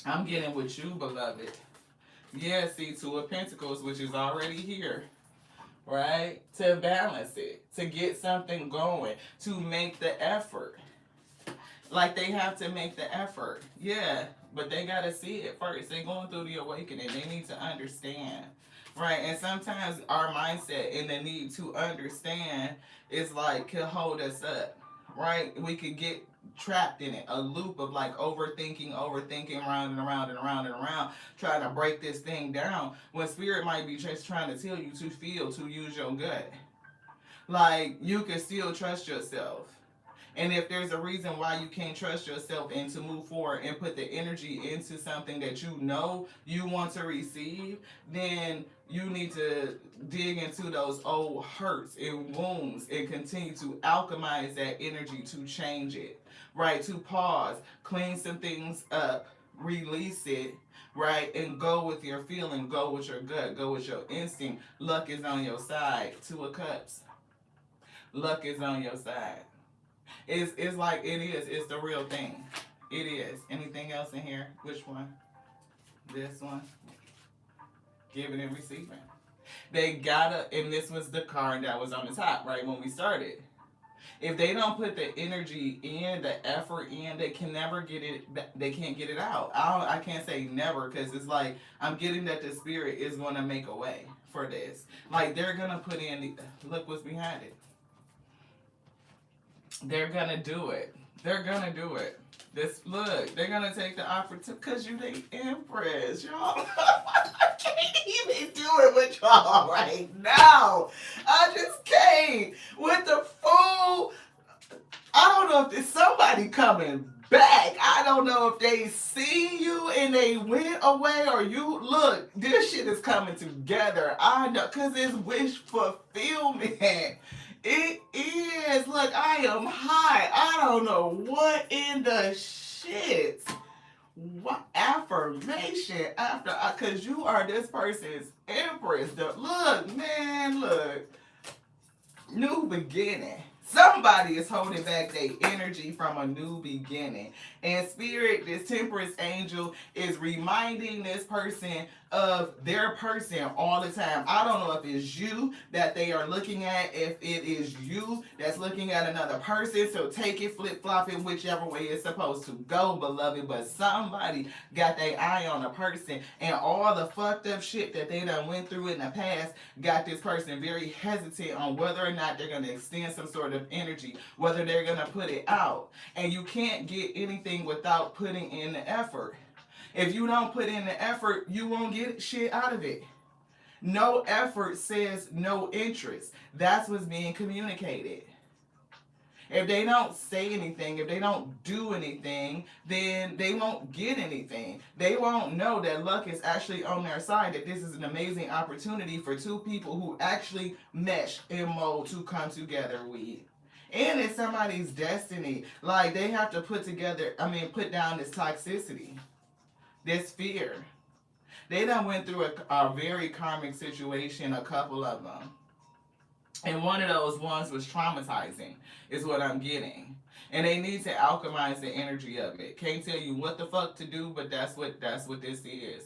I'm getting with you, beloved. Yeah, see, Two of Pentacles, which is already here, right? To balance it, to get something going, to make the effort. Like they have to make the effort. Yeah, but they got to see it first. They're going through the awakening. They need to understand. Right, and sometimes our mindset and the need to understand is like can hold us up. Right, we could get trapped in it, a loop of like overthinking, round and around and around and around, trying to break this thing down. When spirit might be just trying to tell you to feel, to use your gut. Like you can still trust yourself. And if there's a reason why you can't trust yourself and to move forward and put the energy into something that you know you want to receive, then you need to dig into those old hurts and wounds and continue to alchemize that energy to change it, right? To pause, clean some things up, release it, right? And go with your feeling, go with your gut, go with your instinct. Luck is on your side. Two of Cups. Luck is on your side. It's like it is. It's the real thing. It is. Anything else in here? Which one? This one. Giving and receiving. They gotta, and this was the card that was on the top, right, when we started. If they don't put the energy in, the effort in, they can never get it, they can't get it out. I can't say never, because it's like, I'm getting that the spirit is going to make a way for this. Like, they're going to put in, look what's behind it. They're going to do it. They're going to do it. This, look, they're going to take the opportunity, because you the Empress, y'all. I can't even do it with y'all right now. I just can't. With the fool, I don't know if there's somebody coming back. I don't know if they see you and they went away, or you, look, this shit is coming together. I know, because it's wish fulfillment. It is. Look, I am high. I don't know what in the shit. What affirmation after, because you are this person's Empress. Look, man, look. New beginning. Somebody is holding back their energy from a new beginning. And spirit, this Temperance angel, is reminding this person of their person all the time. I don't know if it's you that they are looking at, if it is you that's looking at another person. So take it, flip-flop it, whichever way it's supposed to go, beloved. But somebody got their eye on a person, and all the fucked up shit that they done went through in the past got this person very hesitant on whether or not they're going to extend some sort of energy, whether they're going to put it out. And you can't get anything without putting in the effort. If you don't put in the effort, you won't get shit out of it. No effort says no interest. That's what's being communicated. If they don't say anything, if they don't do anything, then they won't get anything. They won't know that luck is actually on their side, that this is an amazing opportunity for two people who actually mesh and mold to come together with. And it's somebody's destiny. Like, they have to put down this toxicity, this fear. They done went through a very karmic situation, a couple of them. And one of those ones was traumatizing, is what I'm getting. And they need to alchemize the energy of it. Can't tell you what the fuck to do, but that's what this is.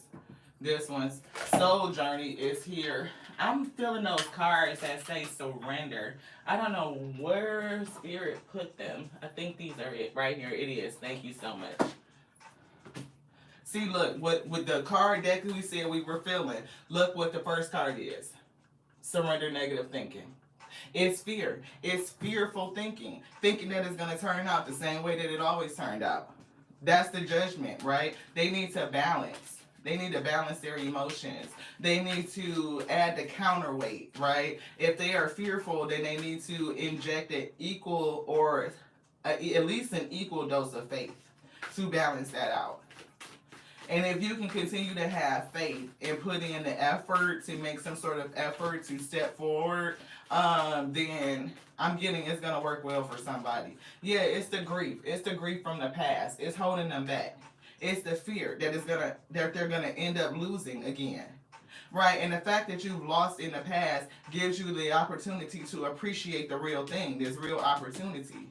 This one's soul journey is here. I'm feeling those cards that say surrender. I don't know where spirit put them. I think these are it right here. It is. Thank you so much. See, look, with the card deck we said we were feeling, look what the first card is. Surrender negative thinking. It's fear. It's fearful thinking. Thinking that it's going to turn out the same way that it always turned out. That's the judgment, right? They need to balance. They need to balance their emotions. They need to add the counterweight, right? If they are fearful, then they need to inject an equal or at least an equal dose of faith to balance that out. And if you can continue to have faith and put in the effort to make some sort of effort to step forward, then I'm getting it's going to work well for somebody. Yeah, it's the grief. It's the grief from the past. It's holding them back. It's the fear that they're going to end up losing again. right? And the fact that you've lost in the past gives you the opportunity to appreciate the real thing, this real opportunity.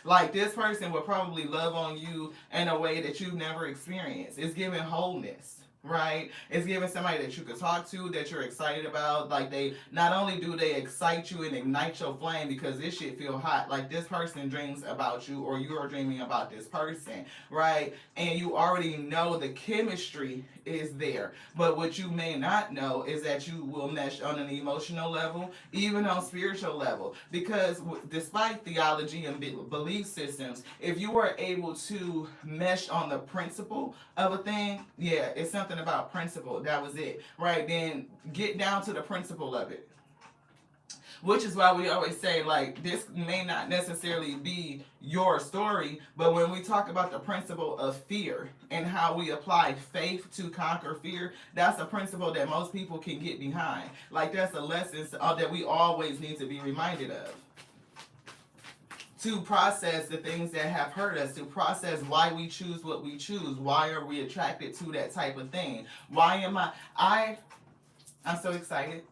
Like this person will probably love on you in a way that you've never experienced. It's giving wholeness, right? It's giving somebody that you could talk to, that you're excited about. Like they not only do they excite you and ignite your flame because this shit feel hot. Like this person dreams about you or you are dreaming about this person, right? And you already know the chemistry is there. But what you may not know is that you will mesh on an emotional level, even on spiritual level. Because despite theology and belief systems, if you are able to mesh on the principle of a thing, yeah, it's something about principle. That was it, right? Then get down to the principle of it. Which is why we always say, like, this may not necessarily be your story, but when we talk about the principle of fear and how we apply faith to conquer fear, that's a principle that most people can get behind. Like, that's a lesson that we always need to be reminded of. To process the things that have hurt us, to process why we choose what we choose, why are we attracted to that type of thing? Why am I'm so excited.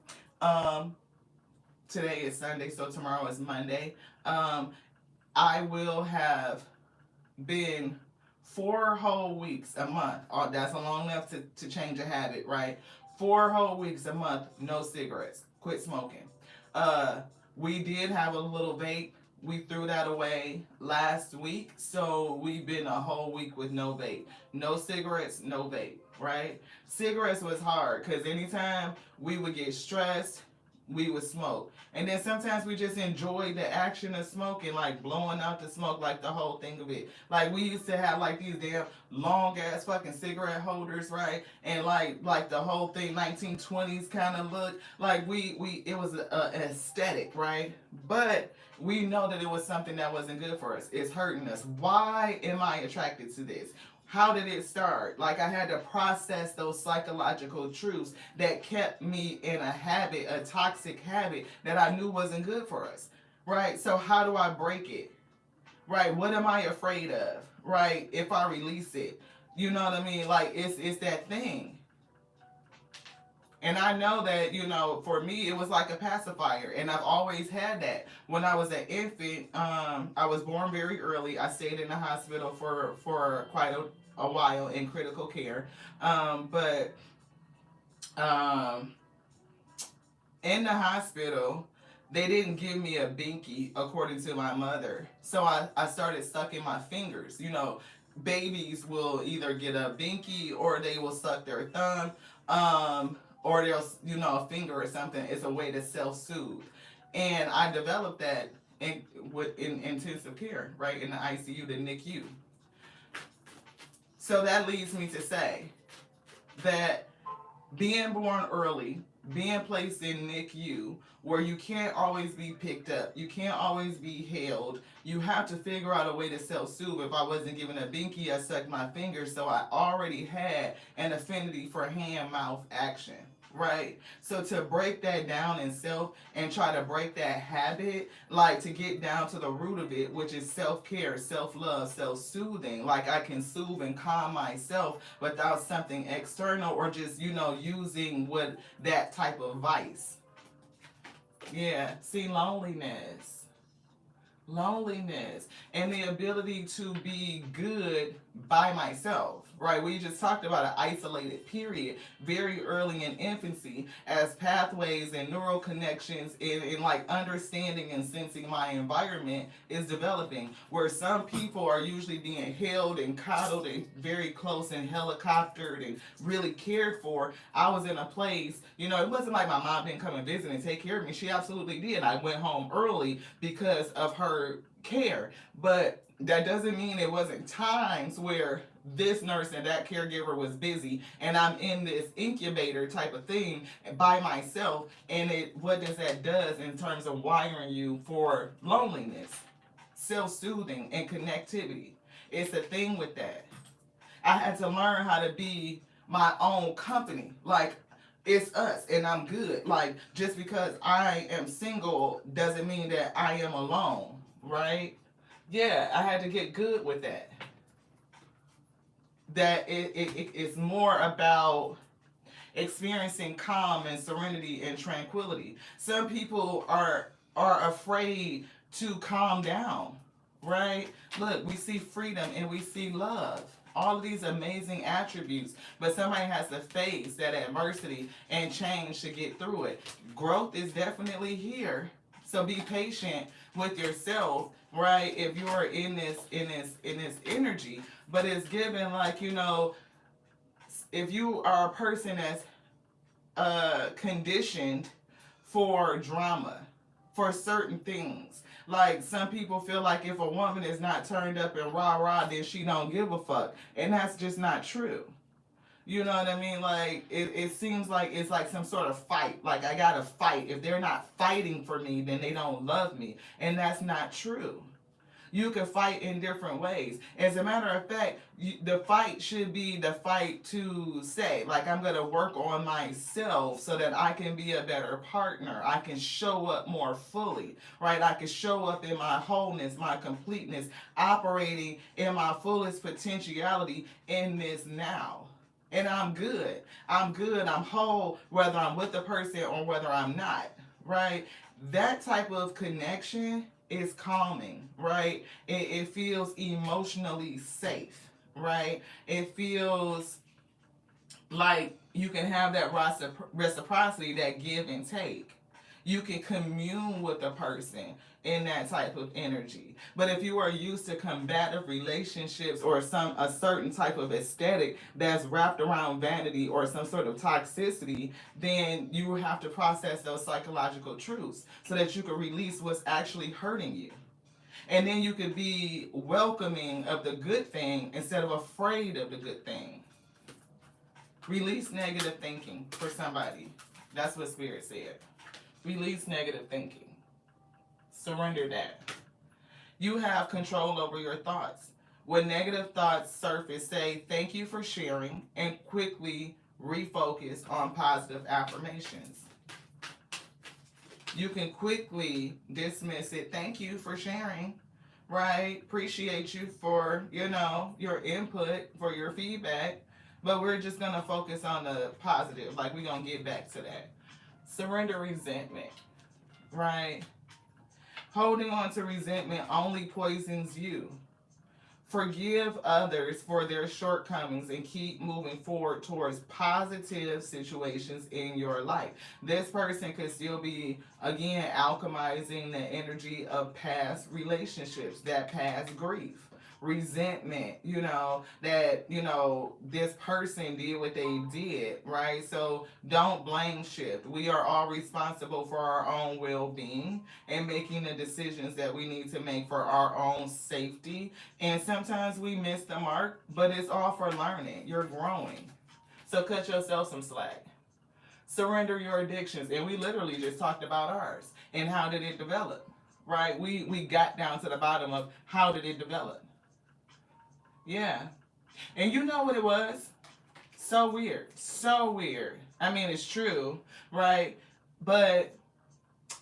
Today is Sunday, so tomorrow is Monday. I will have been 4 whole weeks, a month. That's long enough to change a habit, right? 4 whole weeks, a month, no cigarettes. Quit smoking. We did have a little vape. We threw that away last week, so we've been a whole week with no vape. No cigarettes, no vape, right? Cigarettes was hard because anytime we would get stressed, we would smoke. And then sometimes we just enjoy the action of smoking, like blowing out the smoke, like the whole thing of it. Like we used to have like these damn long ass fucking cigarette holders, right? And like the whole thing 1920s kind of look. Like we it was a aesthetic, right? But we know that it was something that wasn't good for us. It's hurting us. Why am I attracted to this? How did it start? Like I had to process those psychological truths that kept me in a habit, a toxic habit that I knew wasn't good for us. Right? So how do I break it? Right? What am I afraid of? Right? If I release it. You know what I mean? Like it's that thing. And I know that, for me, it was like a pacifier. And I've always had that. When I was an infant, I was born very early. I stayed in the hospital for quite a while in critical care. But in the hospital, they didn't give me a binky, according to my mother. So I started sucking my fingers. Babies will either get a binky or they will suck their thumb. Or they'll, a finger or something. It's a way to self-soothe. And I developed that in intensive care, right, in the ICU, the NICU. So that leads me to say that being born early, being placed in NICU, where you can't always be picked up, you can't always be held, you have to figure out a way to self-soothe. If I wasn't given a binky, I sucked my fingers, so I already had an affinity for hand-mouth action. Right? So to break that down in self and try to break that habit, like to get down to the root of it, which is self-care, self-love, self-soothing. Like I can soothe and calm myself without something external or just, using that type of vice. Yeah, see, loneliness and the ability to be good by myself, right? We just talked about an isolated period very early in infancy as pathways and neural connections in like understanding and sensing my environment is developing, where some people are usually being held and coddled and very close and helicoptered and really cared for. I was in a place, it wasn't like my mom didn't come and visit and take care of me. She absolutely did. I went home early because of her care, but that doesn't mean it wasn't times where this nurse and that caregiver was busy and I'm in this incubator type of thing by myself, and what does that does in terms of wiring you for loneliness, self-soothing, and connectivity. It's a thing with that. I had to learn how to be my own company. Like, it's us and I'm good. Like, just because I am single doesn't mean that I am alone. Right? Yeah, I had to get good with that. That it's more about, experiencing calm and serenity and tranquility. Some people are afraid to calm down, right? Look, we see freedom and we see love. All of these amazing attributes, but somebody has to face that adversity and change to get through it. Growth is definitely here. So be patient with yourself, right? If you are in this energy, but it's given like, if you are a person that's conditioned for drama, for certain things. Like some people feel like if a woman is not turned up and rah rah, then she don't give a fuck, and that's just not true. You know what I mean? Like it seems like it's like some sort of fight. Like I gotta fight. If they're not fighting for me, then they don't love me, and that's not true. You can fight in different ways. As a matter of fact, the fight should be the fight to say, like, I'm going to work on myself so that I can be a better partner. I can show up more fully, right? I can show up in my wholeness, my completeness, operating in my fullest potentiality in this now. And I'm good. I'm good. I'm whole, whether I'm with the person or whether I'm not, right? That type of connection is calming, right? It feels emotionally safe, right? It feels like you can have that reciprocity, that give and take. You can commune with a person in that type of energy. But if you are used to combative relationships or a certain type of aesthetic that's wrapped around vanity or some sort of toxicity, then you have to process those psychological truths so that you can release what's actually hurting you. And then you could be welcoming of the good thing instead of afraid of the good thing. Release negative thinking for somebody. That's what Spirit said. Release negative thinking. Surrender that. You have control over your thoughts. When negative thoughts surface, say thank you for sharing and quickly refocus on positive affirmations. You can quickly dismiss it. Thank you for sharing, right? Appreciate you for, your input, for your feedback. But we're just going to focus on the positive. Like, we're going to get back to that. Surrender resentment, right? Holding on to resentment only poisons you. Forgive others for their shortcomings and keep moving forward towards positive situations in your life. This person could still be, again, alchemizing the energy of past relationships, that past grief. Resentment, that, this person did what they did, right? So don't blame shift. We are all responsible for our own well being and making the decisions that we need to make for our own safety. And sometimes we miss the mark, but it's all for learning. You're growing. So cut yourself some slack. Surrender your addictions. And we literally just talked about ours. And how did it develop? Right? We got down to the bottom of how did it develop. Yeah. And you know what it was? So weird. So weird. I mean, it's true, right? But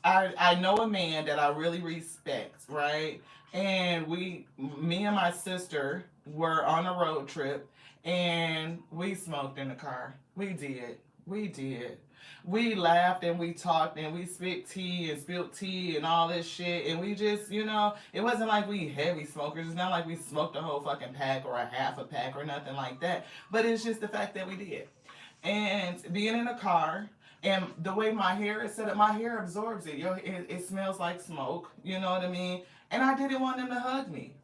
I know a man that I really respect, right? And me and my sister were on a road trip and we smoked in the car. We did. We did. We laughed and we talked and we spit tea and spilled tea and all this shit. And we just, it wasn't like we heavy smokers. It's not like we smoked a whole fucking pack or a half a pack or nothing like that. But it's just the fact that we did. And being in a car, and the way my hair is set up, my hair absorbs it. It smells like smoke. You know what I mean? And I didn't want them to hug me.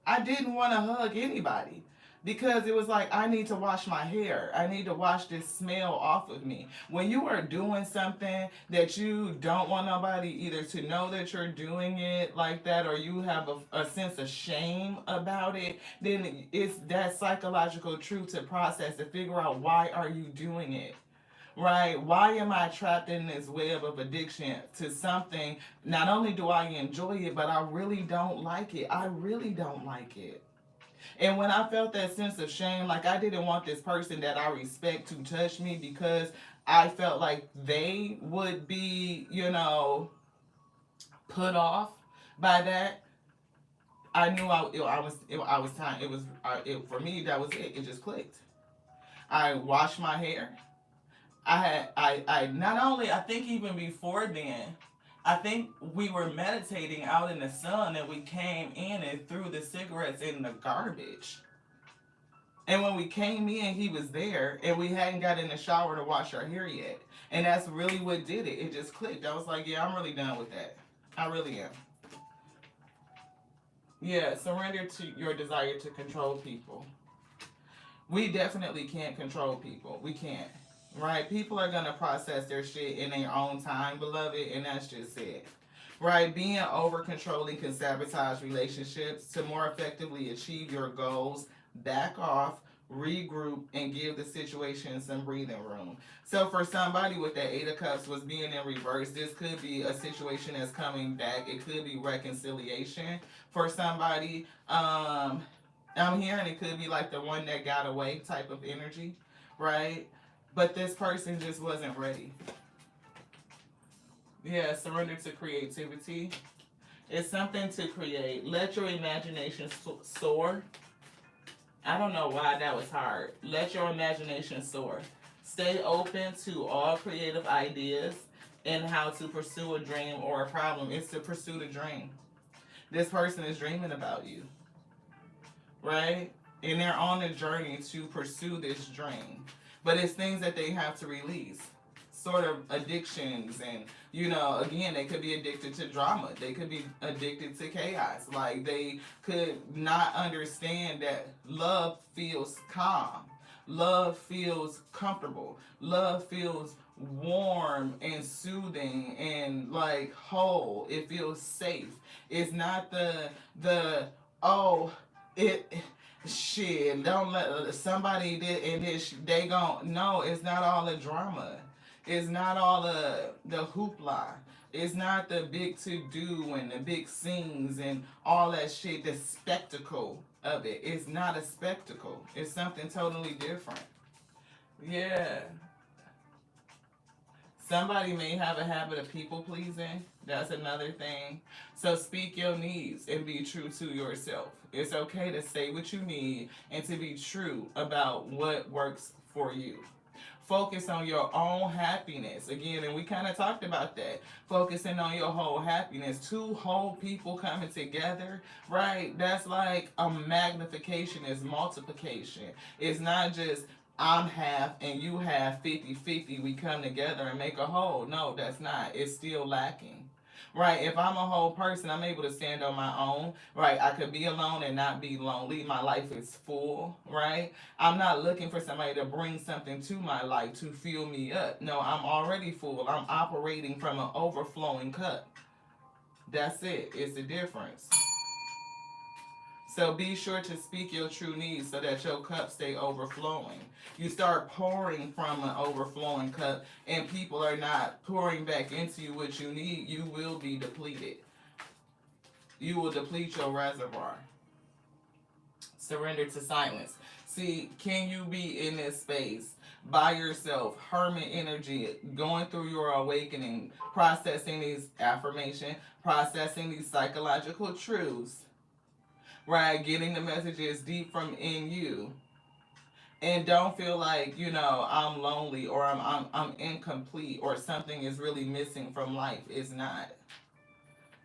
I didn't want to hug anybody because it was like, I need to wash my hair. I need to wash this smell off of me. When you are doing something that you don't want nobody either to know that you're doing it like that, or you have a sense of shame about it, then it's that psychological truth to process, to figure out why are you doing it. Right? Why am I trapped in this web of addiction to something? Not only do I enjoy it, but I really don't like it. I really don't like it. And when I felt that sense of shame, like I didn't want this person that I respect to touch me because I felt like they would be, put off by that. I knew I was time. For me, that was it. It just clicked. I washed my hair. I not only, I think even before then, I think we were meditating out in the sun and we came in and threw the cigarettes in the garbage. And when we came in, he was there, and we hadn't got in the shower to wash our hair yet. And that's really what did it. It just clicked. I was like, yeah, I'm really done with that. I really am. Yeah, surrender to your desire to control people. We definitely can't control people. We can't. Right? People are going to process their shit in their own time, beloved, and that's just it. Right? Being over controlling can sabotage relationships. To more effectively achieve your goals, back off, regroup, and give the situation some breathing room. So for somebody with that Eight of Cups was being in reverse, this could be a situation that's coming back. It could be reconciliation for somebody. I'm hearing it could be like the one that got away type of energy, right? But this person just wasn't ready. Yeah, surrender to creativity. It's something to create. Let your imagination soar. I don't know why that was hard. Let your imagination soar. Stay open to all creative ideas and how to pursue a dream or a problem. It's to pursue the dream. This person is dreaming about you, right? And they're on a journey to pursue this dream. But it's things that they have to release. Sort of addictions, and again, they could be addicted to drama. They could be addicted to chaos. Like, they could not understand that love feels calm. Love feels comfortable. Love feels warm and soothing and like whole. It feels safe. It's not the oh it shit, don't let somebody did and this they gon' no, it's not all the drama. It's not all the hoopla. It's not the big to do and the big scenes and all that shit, the spectacle of it. It's not a spectacle. It's something totally different. Yeah. Somebody may have a habit of people pleasing. That's another thing. So speak your needs and be true to yourself. It's okay to say what you need and to be true about what works for you. Focus on your own happiness. Again, and we kind of talked about that. Focusing on your whole happiness. Two whole people coming together, right? That's like a magnification, is multiplication. It's not just I'm half and you have 50-50. We come together and make a whole. No, that's not. It's still lacking. Right, if I'm a whole person, I'm able to stand on my own. Right, I could be alone and not be lonely. My life is full. Right, I'm not looking for somebody to bring something to my life to fill me up. No, I'm already full. I'm operating from an overflowing cup. That's it. It's the difference. So be sure to speak your true needs so that your cup stay overflowing. You start pouring from an overflowing cup and people are not pouring back into you what you need, you will be depleted. You will deplete your reservoir. Surrender to silence. See, can you be in this space by yourself, hermit energy, going through your awakening, processing these affirmations, processing these psychological truths, right? Getting the messages deep from in you. And don't feel like, I'm lonely or I'm incomplete or something is really missing from life. It's not.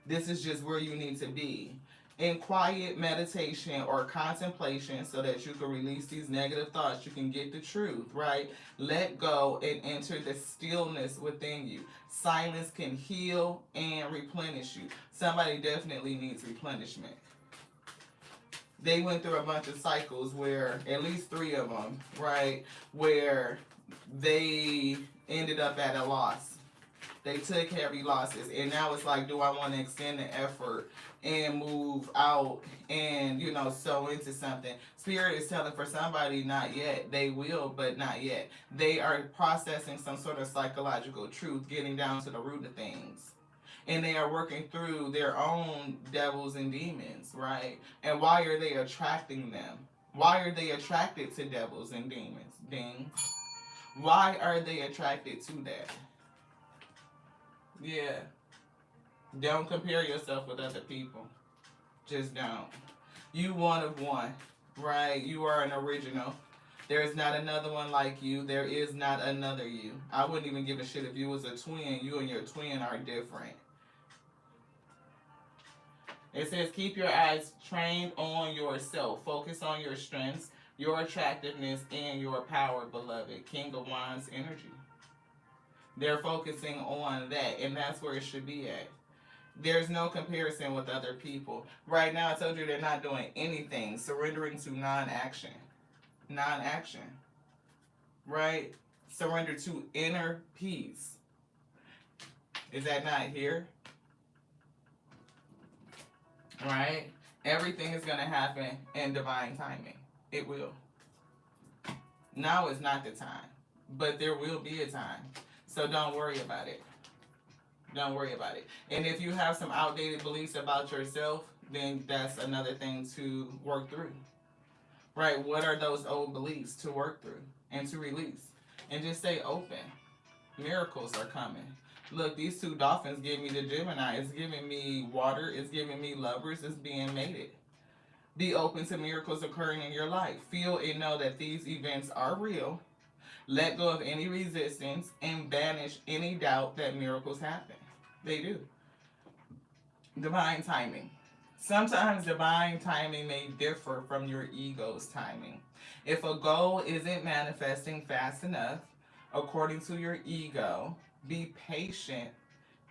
This is just where you need to be. In quiet meditation or contemplation so that you can release these negative thoughts, you can get the truth, right? Let go and enter the stillness within you. Silence can heal and replenish you. Somebody definitely needs replenishment. They went through a bunch of cycles where, at least 3 of them, right, where they ended up at a loss. They took heavy losses, and now it's like, do I want to extend the effort and move out and, sow into something? Spirit is telling for somebody, not yet. They will, but not yet. They are processing some sort of psychological truth, getting down to the root of things. And they are working through their own devils and demons, right? And why are they attracting them? Why are they attracted to devils and demons? Ding. Why are they attracted to that? Yeah. Don't compare yourself with other people. Just don't. You one of one, right? You are an original. There is not another one like you. There is not another you. I wouldn't even give a shit if you was a twin. You and your twin are different. It says keep your eyes trained on yourself. Focus on your strengths, your attractiveness, and your power, beloved. King of Wands energy. They're focusing on that, and that's where it should be at. There's no comparison with other people. Right now, I told you they're not doing anything. Surrendering to non-action. Non-action. Right? Surrender to inner peace. Is that not here? Right? Everything is going to happen in divine timing. It will. Now is not the time. But there will be a time. So don't worry about it. Don't worry about it. And if you have some outdated beliefs about yourself, then that's another thing to work through. Right? What are those old beliefs to work through and to release? And just stay open. Miracles are coming. Look, these two dolphins give me the Gemini. It's giving me water. It's giving me lovers. It's being mated. Be open to miracles occurring in your life. Feel and know that these events are real. Let go of any resistance and banish any doubt that miracles happen. They do. Divine timing. Sometimes divine timing may differ from your ego's timing. If a goal isn't manifesting fast enough, according to your ego, be patient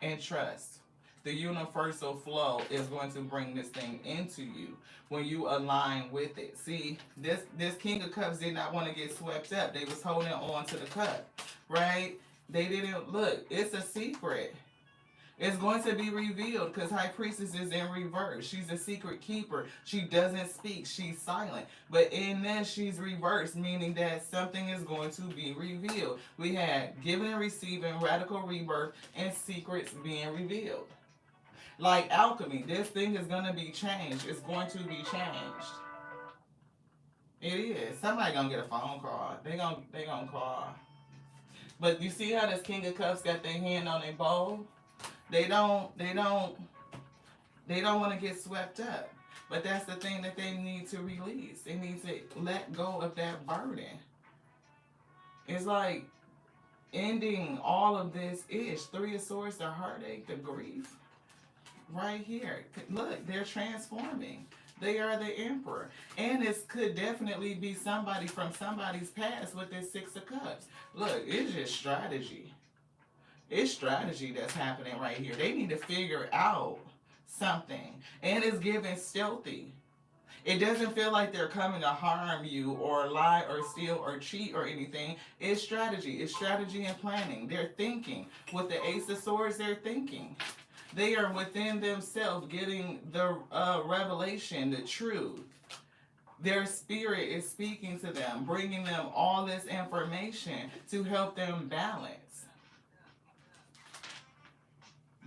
and trust. The universal flow is going to bring this thing into you when you align with it. See, this King of Cups did not want to get swept up. They was holding on to the cup, right? They didn't look. It's a secret. It's going to be revealed because High Priestess is in reverse. She's a secret keeper. She doesn't speak. She's silent. But in this, she's reversed, meaning that something is going to be revealed. We had giving and receiving, radical rebirth, and secrets being revealed. Like alchemy, this thing is going to be changed. It's going to be changed. It is. Somebody going to get a phone call. They gonna call. But you see how this King of Cups got their hand on their bowl? They don't want to get swept up. But that's the thing that they need to release. They need to let go of that burden. It's like ending all of this ish. Three of Swords, the heartache, the grief. Right here. Look, they're transforming. They are the Emperor. And this could definitely be somebody from somebody's past with this Six of Cups. Look, it's just strategy. It's strategy that's happening right here. They need to figure out something. And it's giving stealthy. It doesn't feel like they're coming to harm you or lie or steal or cheat or anything. It's strategy. It's strategy and planning. They're thinking. With the Ace of Swords, they're thinking. They are within themselves getting the revelation, the truth. Their spirit is speaking to them, bringing them all this information to help them balance.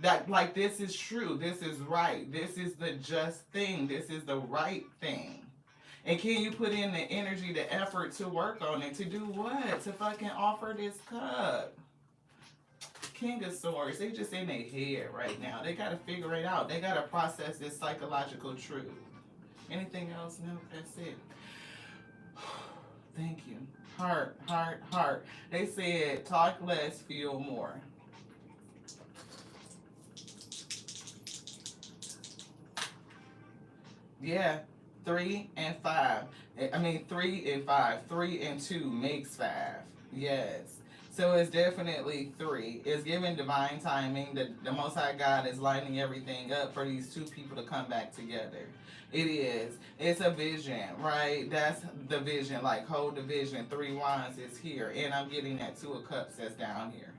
That, like, this is true, this is right, this is the just thing, this is the right thing. And can you put in the energy, the effort to work on it? To do what? To fucking offer this cup. King of Swords, they just in their head right now. They got to figure it out. They got to process this psychological truth. Anything else? No, that's it. Thank you. Heart, heart, heart. They said, talk less, feel more. Yeah, 3 and 5. I mean, 3 and 5. 3 and 2 makes 5. Yes. So it's definitely 3. It's giving divine timing. The Most High God is lining everything up for these two people to come back together. It is. It's a vision, right? That's the vision. Like, hold the vision. 3 wands is here. And I'm getting that 2 of cups that's down here.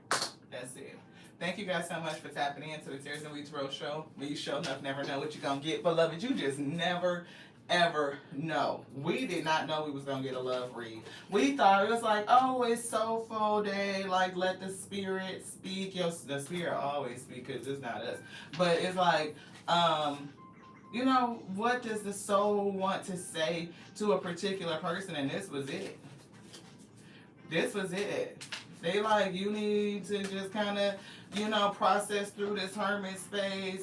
That's it. Thank you guys so much for tapping into the Tears and We Tarot show. Where you show enough never know what you're going to get. Beloved, you just never, ever know. We did not know we was going to get a love read. We thought it was like, oh, it's Soulful Day. Like, let the spirit speak. The spirit always speaks because it's not us. But it's like, you know, what does the soul want to say to a particular person? And this was it. This was it. They like, you need to just kind of, you know, process through this hermit space.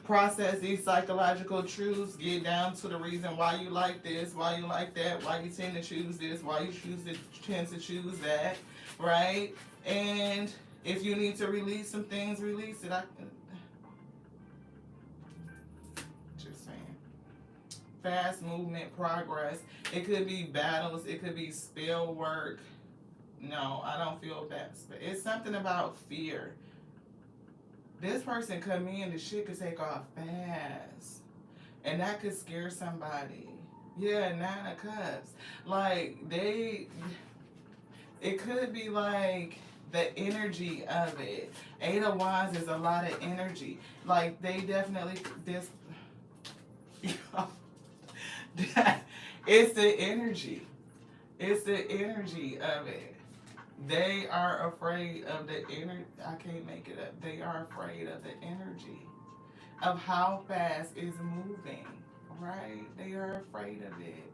Process these psychological truths. Get down to the reason why you like this, why you like that, why you tend to choose this, why you tend to choose that, right? And if you need to release some things, release it. Just saying. Fast movement, progress. It could be battles. It could be spell work. No, I don't feel that. It's something about fear. This person come in, the shit could take off fast. And that could scare somebody. Yeah, 9 of Cups. Like, it could be like the energy of it. 8 of Wands is a lot of energy. Like, they definitely, it's the energy. It's the energy of it. They are afraid of the energy. I can't make it up. They are afraid of the energy of how fast it's moving, right? They are afraid of it.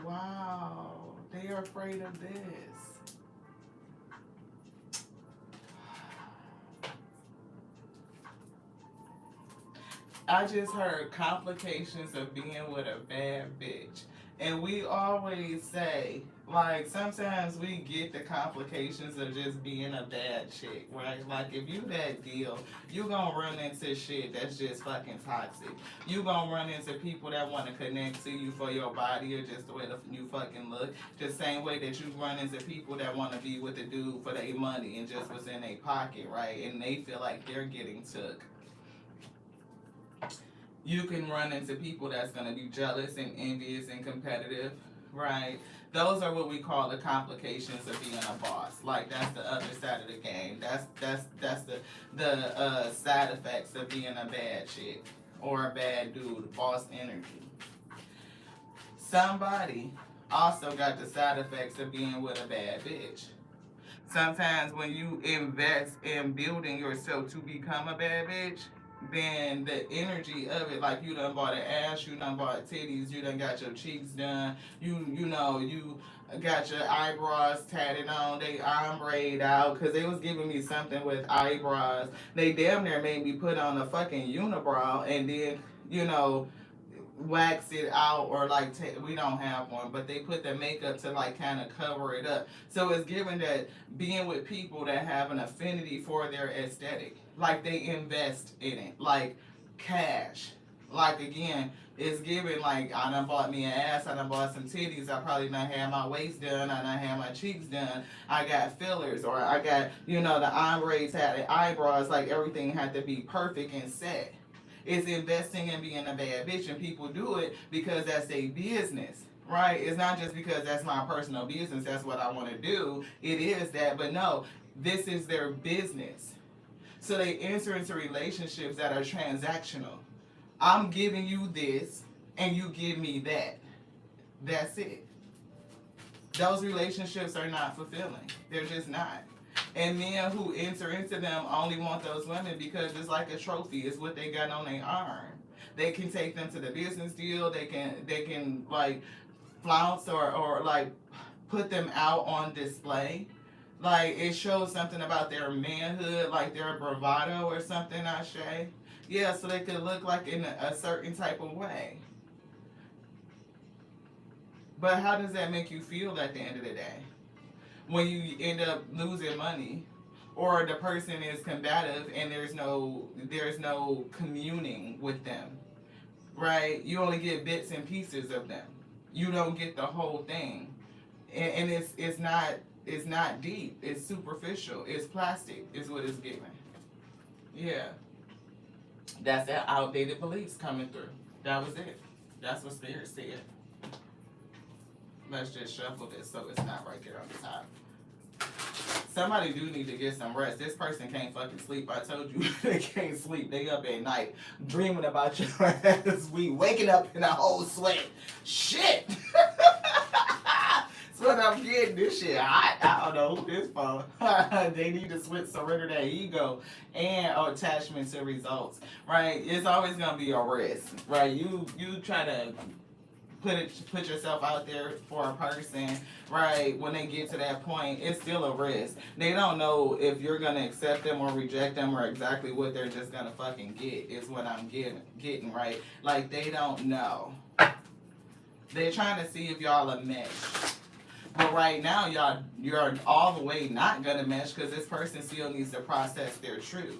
Wow. They are afraid of this. I just heard complications of being with a bad bitch. And we always say, like, sometimes we get the complications of just being a bad chick, right? Like, if you that deal, you gonna run into shit that's just fucking toxic. You gonna run into people that want to connect to you for your body or just the way you fucking look. The same way that you run into people that want to be with the dude for their money and just what's in their pocket, right? And they feel like they're getting took. You can run into people that's going to be jealous and envious and competitive, right? Those are what we call the complications of being a boss. Like, that's the other side of the game. That's the side effects of being a bad chick or a bad dude, boss energy. Somebody also got the side effects of being with a bad bitch. Sometimes when you invest in building yourself to become a bad bitch, then the energy of it, like you done bought an ass, you done bought titties, you done got your cheeks done, you got your eyebrows tatted on, they ombre out, because they was giving me something with eyebrows. They damn near made me put on a fucking unibrow and then, wax it out, or like we don't have one, but they put the makeup to like kind of cover it up. So it's given that being with people that have an affinity for their aesthetic, like they invest in it, like cash. Like, again, it's given like I done bought me an ass, I done bought some titties, I probably done had my waist done, I done had my cheeks done, I got fillers, or I got the ombre tatted eyebrows. Like, everything had to be perfect and set. It's investing in being a bad bitch, and people do it because that's a business, right? It's not just because that's my personal business, that's what I want to do. It is that, but no, this is their business. So they enter into relationships that are transactional. I'm giving you this, and you give me that. That's it. Those relationships are not fulfilling. They're just not. And men who enter into them only want those women because it's like a trophy. It's what they got on their arm. They can take them to the business deal. They can like flounce or like put them out on display. Like, it shows something about their manhood, like their bravado or something, I say. Yeah, so they could look like in a certain type of way. But how does that make you feel at the end of the day? When you end up losing money, or the person is combative and there's no communing with them, right? You only get bits and pieces of them. You don't get the whole thing, and it's not deep. It's superficial. It's plastic. Is what it's giving. Yeah, that's that outdated beliefs coming through. That was it. That's what Spirit said. Let's just shuffle this so it's not right there on the top. Somebody do need to get some rest. This person can't fucking sleep. I told you they can't sleep. They up at night dreaming about your ass. We waking up in a whole sweat. Shit. That's what I'm getting. This shit hot. I don't know who this for. They need to surrender that ego and attachment to results. Right? It's always gonna be a risk. Right? You try to put yourself out there for a person, right? When they get to that point, it's still a risk. They don't know if you're gonna accept them or reject them or exactly what they're just gonna fucking get. Is what I'm getting right. Like they don't know. They're trying to see if y'all are mesh. But right now, you're all the way not gonna mesh because this person still needs to process their truth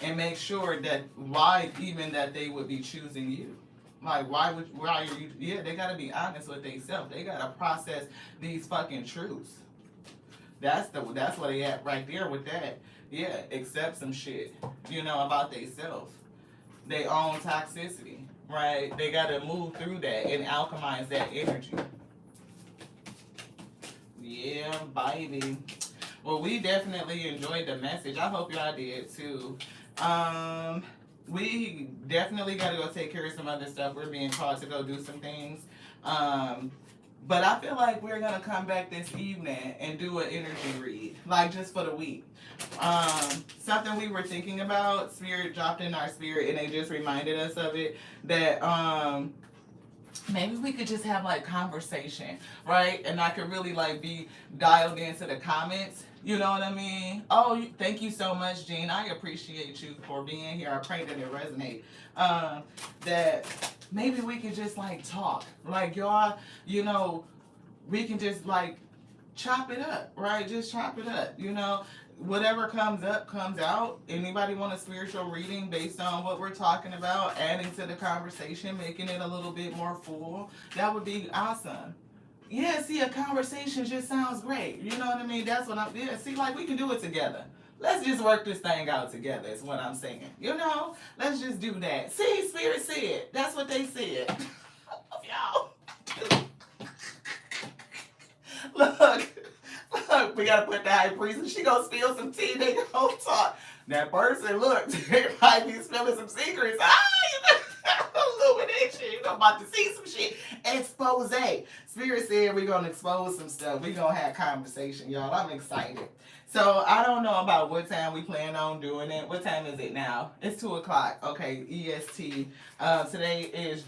and make sure that why even that they would be choosing you. Like why are you? Yeah, they gotta be honest with themselves. They gotta process these fucking truths. That's where they at right there with that. Yeah, accept some shit. About themselves. They own toxicity, right? They gotta move through that and alchemize that energy. Yeah, baby. Well, we definitely enjoyed the message. I hope y'all did too. We definitely got to go take care of some other stuff. We're being called to go do some things. But I feel like we're going to come back this evening and do an energy read, like just for the week. Something we were thinking about, Spirit dropped in our spirit, and they just reminded us of it, that maybe we could just have like conversation, right? And I could really like be dialed into the comments. You know what I mean? Oh, thank you so much, Jean. I appreciate you for being here. I pray that it resonate. That maybe we could just like talk. Like y'all, we can just like chop it up, right? Just chop it up, Whatever comes up, comes out. Anybody want a spiritual reading based on what we're talking about, adding to the conversation, making it a little bit more full? That would be awesome. Yeah, see, a conversation just sounds great. You know what I mean? That's what yeah, see, like we can do it together. Let's just work this thing out together is what I'm saying. Let's just do that. See, Spirit said. That's what they said. Y'all. Look, we gotta put the high priest and she gonna spill some tea, they gonna talk. That person, look, they might be spilling some secrets. Illumination, you about to see some shit. Expose. Spirit said we're gonna expose some stuff. We're gonna have conversation, y'all. I'm excited. So I don't know about what time we plan on doing it. What time is it now? It's 2:00. Okay, EST. Today is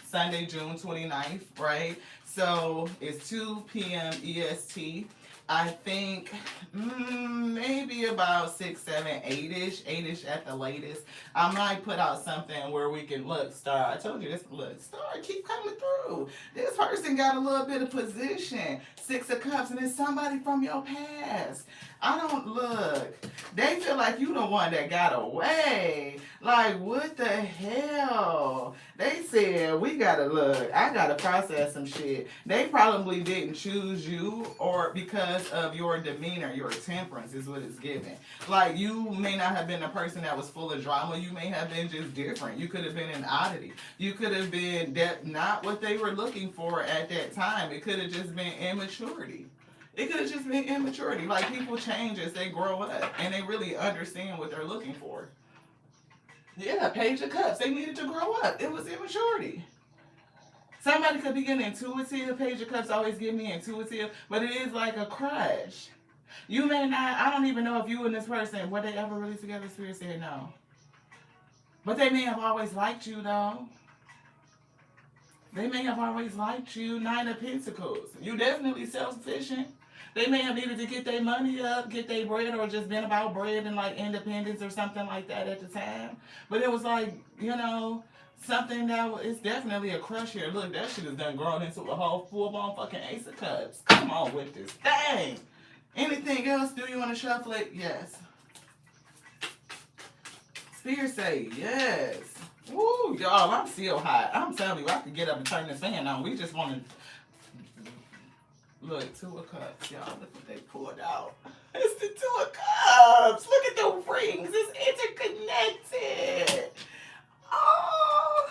Sunday, June 29th, right? So it's 2 p.m. EST. I think maybe about 6, 7, 8-ish at the latest. I might put out something where we can look, Star. I told you this. Look, Star, keep coming through. This person got a little bit of position. 6 of Cups, and it's somebody from your past. I don't look. They feel like you the one that got away. Like, what the hell? They said, we gotta look. I gotta process some shit. They probably didn't choose you or because of your demeanor, your temperance is what it's giving. Like, you may not have been a person that was full of drama. You may have been just different. You could have been an oddity. You could have been not what they were looking for at that time. It could have just been immaturity. It could have just been immaturity. Like, people change as they grow up and they really understand what they're looking for. Yeah, Page of Cups. They needed to grow up. It was immaturity. Somebody could be getting intuitive. Page of Cups always give me intuitive, but it is like a crush. You may not, I don't even know if you and this person, were they ever really together? Spirit said no. But they may have always liked you, though. They may have always liked you. 9 of Pentacles. You definitely self-sufficient. They may have needed to get their money up, get their bread, or just been about bread and like independence or something like that at the time. But it was like, something that is definitely a crush here. Look, that shit has done grown into a whole full-blown fucking Ace of Cups. Come on with this thing. Anything else? Do you want to shuffle it? Yes. Spirit say yes. Woo, y'all, I'm still hot. I'm telling you, I could get up and turn this fan on. We just want to... Look, 2 of Cups, y'all. Look what they pulled out. It's the 2 of Cups. Look at the rings. It's interconnected. Oh.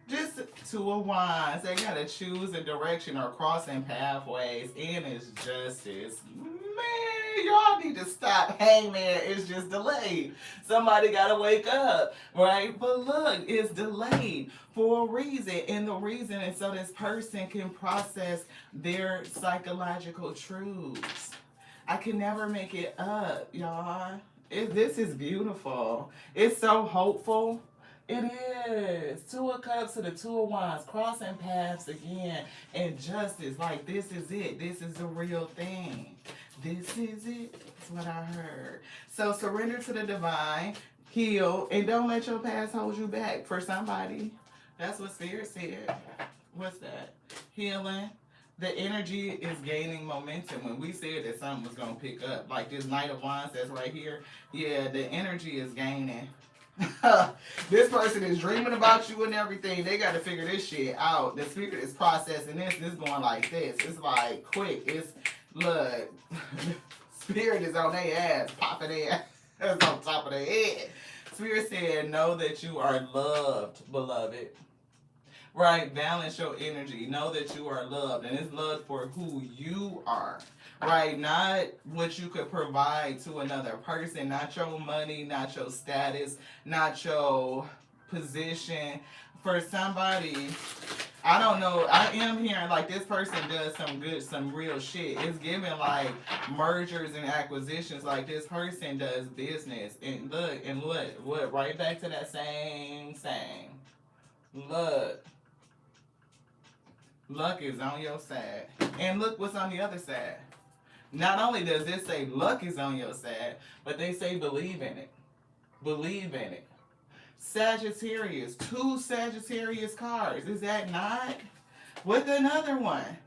Just 2 of Wands. They got to choose a direction or crossing pathways. And it's justice. Man, y'all need to stop. Hey, man, it's just delayed. Somebody got to wake up, right? But look, it's delayed for a reason. And the reason is so this person can process their psychological truths. I can never make it up, y'all. This is beautiful. It's so hopeful. It is. Two of Cups to the Two of Wands, crossing paths again, and justice. Like, this is it. This is the real thing. This is it. That's what I heard. So surrender to the divine, heal, and don't let your past hold you back for somebody. That's what Spirit said. What's that? Healing. The energy is gaining momentum. When we said that something was going to pick up, like this Knight of Wands that's right here, yeah, the energy is gaining. This person is dreaming about you and everything. They got to figure this shit out. The Spirit is processing this. This going like this. It's like quick. It's, look, Spirit is on their ass, popping their ass on top of their head. Spirit said, know that you are loved, beloved. Right? Balance your energy. Know that you are loved. And it's loved for who you are. Right? Not what you could provide to another person. Not your money, not your status, not your position. For somebody, I don't know, I am hearing like this person does some good, some real shit. It's giving like mergers and acquisitions. Like this person does business. And look, right back to that same. Look. Luck is on your side. And look what's on the other side. Not only does this say luck is on your side, but they say believe in it. Believe in it. Sagittarius. 2 Sagittarius cards. Is that not? With another one.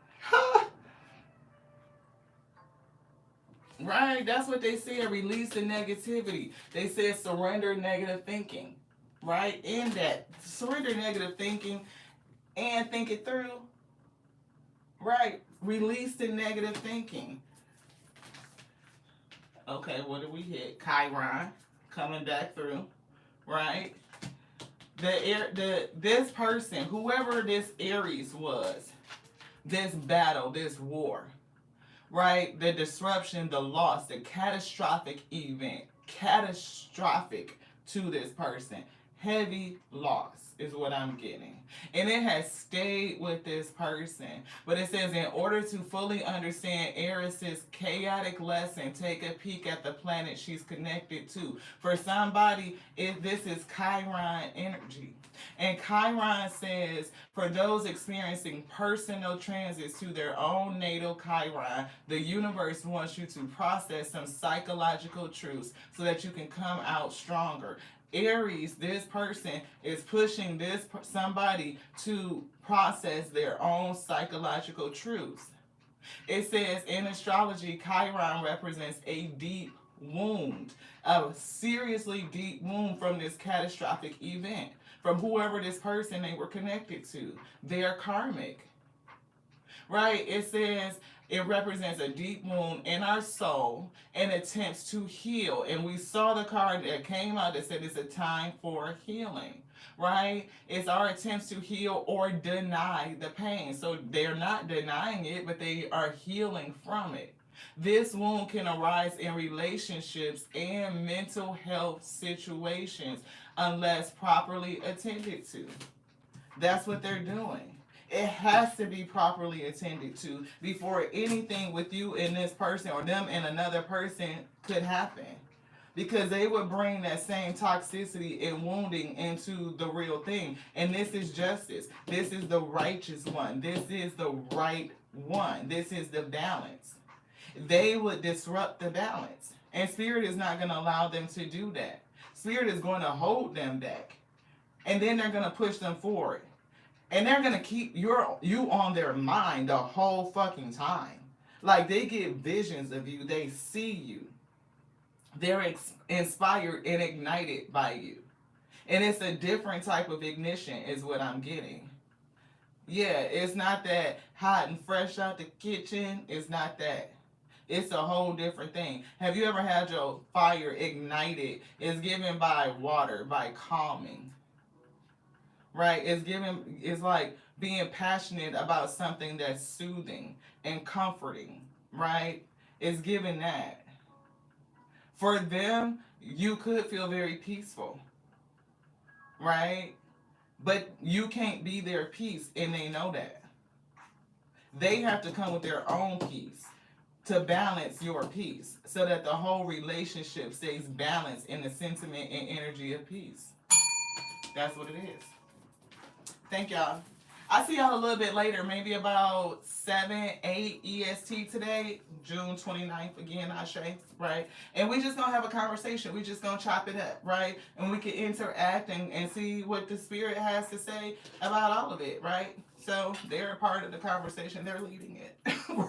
Right? That's what they said. Release the negativity. They said surrender negative thinking. Right? In that. Surrender negative thinking and think it through. Right. Release the negative thinking. Okay, what did we hit? Chiron coming back through. Right? This person, whoever this Aries was, this battle, this war, right? The disruption, the loss, the catastrophic event, catastrophic to this person. Heavy loss is what I'm getting. And it has stayed with this person. But it says, in order to fully understand Eris's chaotic lesson, take a peek at the planet she's connected to. For somebody, this is Chiron energy. And Chiron says, for those experiencing personal transits to their own natal Chiron, the universe wants you to process some psychological truths so that you can come out stronger. Aries, this person is pushing this somebody to process their own psychological truths. It says in astrology, Chiron represents a deep wound, a seriously deep wound from this catastrophic event, from whoever this person they were connected to. They're karmic. Right? It says it represents a deep wound in our soul and attempts to heal. And we saw the card that came out that said it's a time for healing. Right? It's our attempts to heal or deny the pain. So they're not denying it, but they are healing from it. This wound can arise in relationships and mental health situations unless properly attended to. That's what they're doing. It has to be properly attended to before anything with you and this person or them and another person could happen. Because they would bring that same toxicity and wounding into the real thing. And this is justice. This is the righteous one. This is the right one. This is the balance. They would disrupt the balance. And Spirit is not going to allow them to do that. Spirit is going to hold them back. And then they're going to push them forward. And they're going to keep you on their mind the whole fucking time. Like they get visions of you. They see you. They're inspired and ignited by you. And it's a different type of ignition is what I'm getting. Yeah, it's not that hot and fresh out the kitchen. It's not that. It's a whole different thing. Have you ever had your fire ignited? It's given by water, by calming. Right? It's like being passionate about something that's soothing and comforting. Right? It's given that. For them, you could feel very peaceful. Right? But you can't be their peace, and they know that. They have to come with their own peace to balance your peace so that the whole relationship stays balanced in the sentiment and energy of peace. That's what it is. Thank y'all. I see y'all a little bit later, maybe about 7, 8 EST today, June 29th, again, Ashe, right? And we just gonna have a conversation. We just gonna chop it up, right? And we can interact and see what the spirit has to say about all of it, right? So they're a part of the conversation. They're leading it,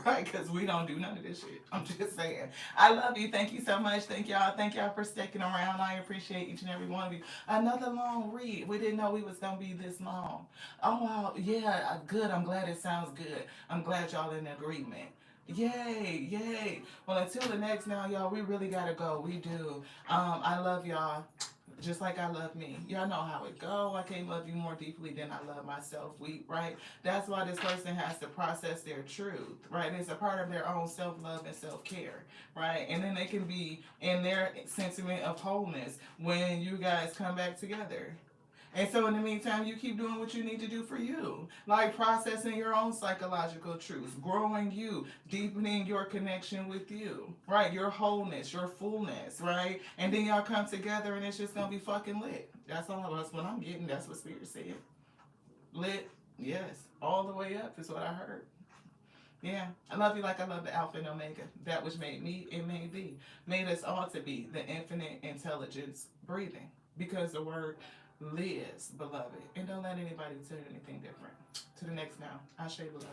right? Because we don't do none of this shit. I'm just saying. I love you. Thank you so much. Thank y'all. Thank y'all for sticking around. I appreciate each and every one of you. Another long read. We didn't know we was gonna be this long. Oh wow, yeah, good. I'm glad it sounds good. I'm glad y'all in agreement. Yay, yay. Well, until the next now, y'all, we really gotta go. We do. I love y'all just like I love me. Y'all know how it go. I can't love you more deeply than I love myself. Right? That's why this person has to process their truth, right? It's a part of their own self-love and self-care, right? And then they can be in their sentiment of wholeness when you guys come back together. And so in the meantime, you keep doing what you need to do for you. Like processing your own psychological truths, growing you, deepening your connection with you, right? Your wholeness, your fullness, right? And then y'all come together and it's just gonna be fucking lit. That's all. That's what I'm getting. That's what Spirit said. Lit, yes. All the way up is what I heard. Yeah, I love you like I love the Alpha and Omega. That which made me, it made thee. Made us all to be the infinite intelligence breathing. Because the word lives, beloved. And don't let anybody tell you anything different. To the next now. Ashe, beloved.